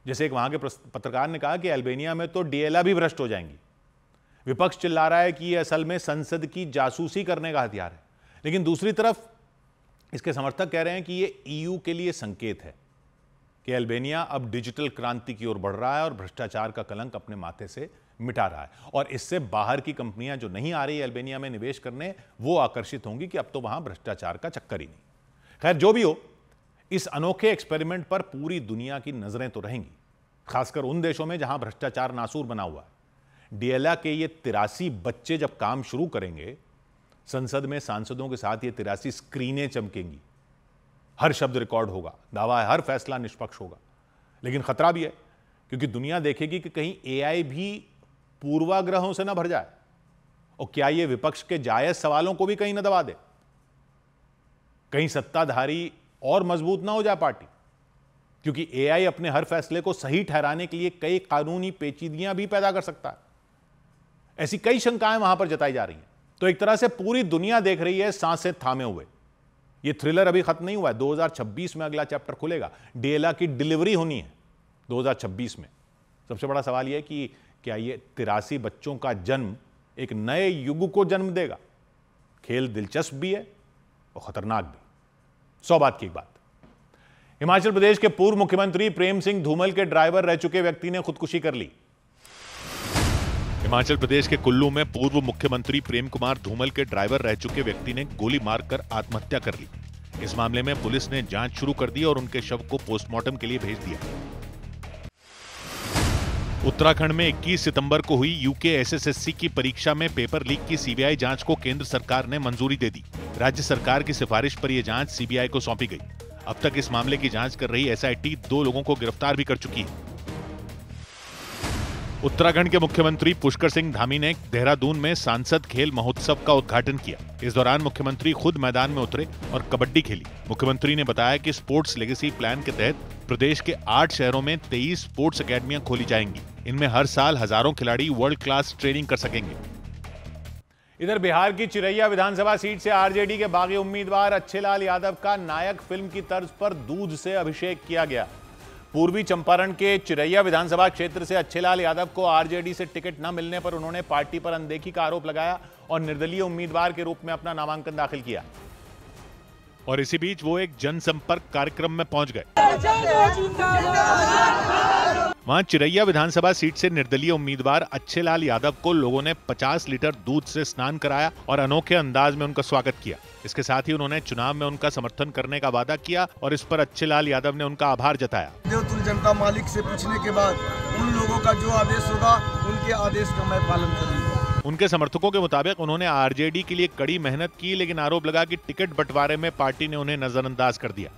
जैसे एक वहां के पत्रकार ने कहा कि अल्बानिया में तो डीएलआ भी भ्रष्ट हो जाएंगी। विपक्ष चिल्ला रहा है कि यह असल में संसद की जासूसी करने का हथियार है, लेकिन दूसरी तरफ इसके समर्थक कह रहे हैं कि यह ईयू के लिए संकेत है कि अल्बानिया अब डिजिटल क्रांति की ओर बढ़ रहा है और भ्रष्टाचार का कलंक अपने माथे से मिटा रहा है। और इससे बाहर की कंपनियां जो नहीं आ रही अल्बानिया में निवेश करने, वो आकर्षित होंगी कि अब तो वहां भ्रष्टाचार का चक्कर ही नहीं। खैर, जो भी हो, इस अनोखे एक्सपेरिमेंट पर पूरी दुनिया की नजरें तो रहेंगी, खासकर उन देशों में जहां भ्रष्टाचार नासूर बना हुआ है। डीएलआ के ये 83 बच्चे जब काम शुरू करेंगे, संसद में सांसदों के साथ ये 83 स्क्रीनें चमकेंगी, हर शब्द रिकॉर्ड होगा, दावा है हर फैसला निष्पक्ष होगा। लेकिन खतरा भी है, क्योंकि दुनिया देखेगी कि कहीं एआई भी पूर्वाग्रहों से ना भर जाए, और क्या ये विपक्ष के जायज सवालों को भी कहीं न दबा दे। कहीं सत्ताधारी और मजबूत ना हो जाए पार्टी, क्योंकि एआई अपने हर फैसले को सही ठहराने के लिए कई कानूनी पेचीदगियां भी पैदा कर सकता है। ऐसी कई शंकाएं वहां पर जताई जा रही हैं। तो एक तरह से पूरी दुनिया देख रही है सांसें थामे हुए। ये थ्रिलर अभी खत्म नहीं हुआ है, 2026 में अगला चैप्टर खुलेगा। डीएलआ की डिलीवरी होनी है 2026 में। सबसे बड़ा सवाल यह है कि क्या ये 83 बच्चों का जन्म एक नए युग को जन्म देगा? खेल दिलचस्प भी है और खतरनाक भी। 100 बात की एक बात। हिमाचल प्रदेश के पूर्व मुख्यमंत्री प्रेम सिंह धूमल के ड्राइवर रह चुके व्यक्ति ने खुदकुशी कर ली। हिमाचल प्रदेश के कुल्लू में पूर्व मुख्यमंत्री प्रेम कुमार धूमल के ड्राइवर रह चुके व्यक्ति ने गोली मारकर आत्महत्या कर ली। इस मामले में पुलिस ने जांच शुरू कर दी और उनके शव को पोस्टमार्टम के लिए भेज दिया। उत्तराखंड में 21 सितंबर को हुई यूके एसएससी की परीक्षा में पेपर लीक की सीबीआई जांच को केंद्र सरकार ने मंजूरी दे दी। राज्य सरकार की सिफारिश पर यह जांच सीबीआई को सौंपी गई। अब तक इस मामले की जांच कर रही एसआईटी 2 लोगों को गिरफ्तार भी कर चुकी है। उत्तराखंड के मुख्यमंत्री पुष्कर सिंह धामी ने देहरादून में सांसद खेल महोत्सव का उद्घाटन किया। इस दौरान मुख्यमंत्री खुद मैदान में उतरे और कबड्डी खेली। मुख्यमंत्री ने बताया कि स्पोर्ट्स लेगेसी प्लान के तहत प्रदेश के 8 शहरों में 23 स्पोर्ट्स अकेडमियां खोली जाएंगी। इनमें हर साल हजारों खिलाड़ी वर्ल्ड क्लास ट्रेनिंग कर सकेंगे। इधर बिहार की चिरैया विधानसभा सीट से आरजेडी के बागी उम्मीदवार अच्छेलाल यादव का नायक फिल्म की तर्ज पर दूध से अभिषेक किया गया। पूर्वी चंपारण के चिरैया विधानसभा क्षेत्र से अच्छेलाल यादव को आरजेडी से टिकट न मिलने पर उन्होंने पार्टी पर अनदेखी का आरोप लगाया और निर्दलीय उम्मीदवार के रूप में अपना नामांकन दाखिल किया। और इसी बीच वो एक जनसंपर्क कार्यक्रम में पहुंच गए। वहां चिरैया विधानसभा सीट से निर्दलीय उम्मीदवार अच्छेलाल यादव को लोगों ने 50 लीटर दूध से स्नान कराया और अनोखे अंदाज में उनका स्वागत किया। इसके साथ ही उन्होंने चुनाव में उनका समर्थन करने का वादा किया और इस पर अच्छेलाल यादव ने उनका आभार जताया। देवतुल जनता मालिक से पूछने के बाद उन लोगों का जो आदेश होगा उनके आदेश का मैं पालन करूंगा। उनके समर्थकों के मुताबिक उन्होंने आरजेडी के लिए कड़ी मेहनत की, लेकिन आरोप लगा कि टिकट बंटवारे में पार्टी ने उन्हें नजरअंदाज कर दिया।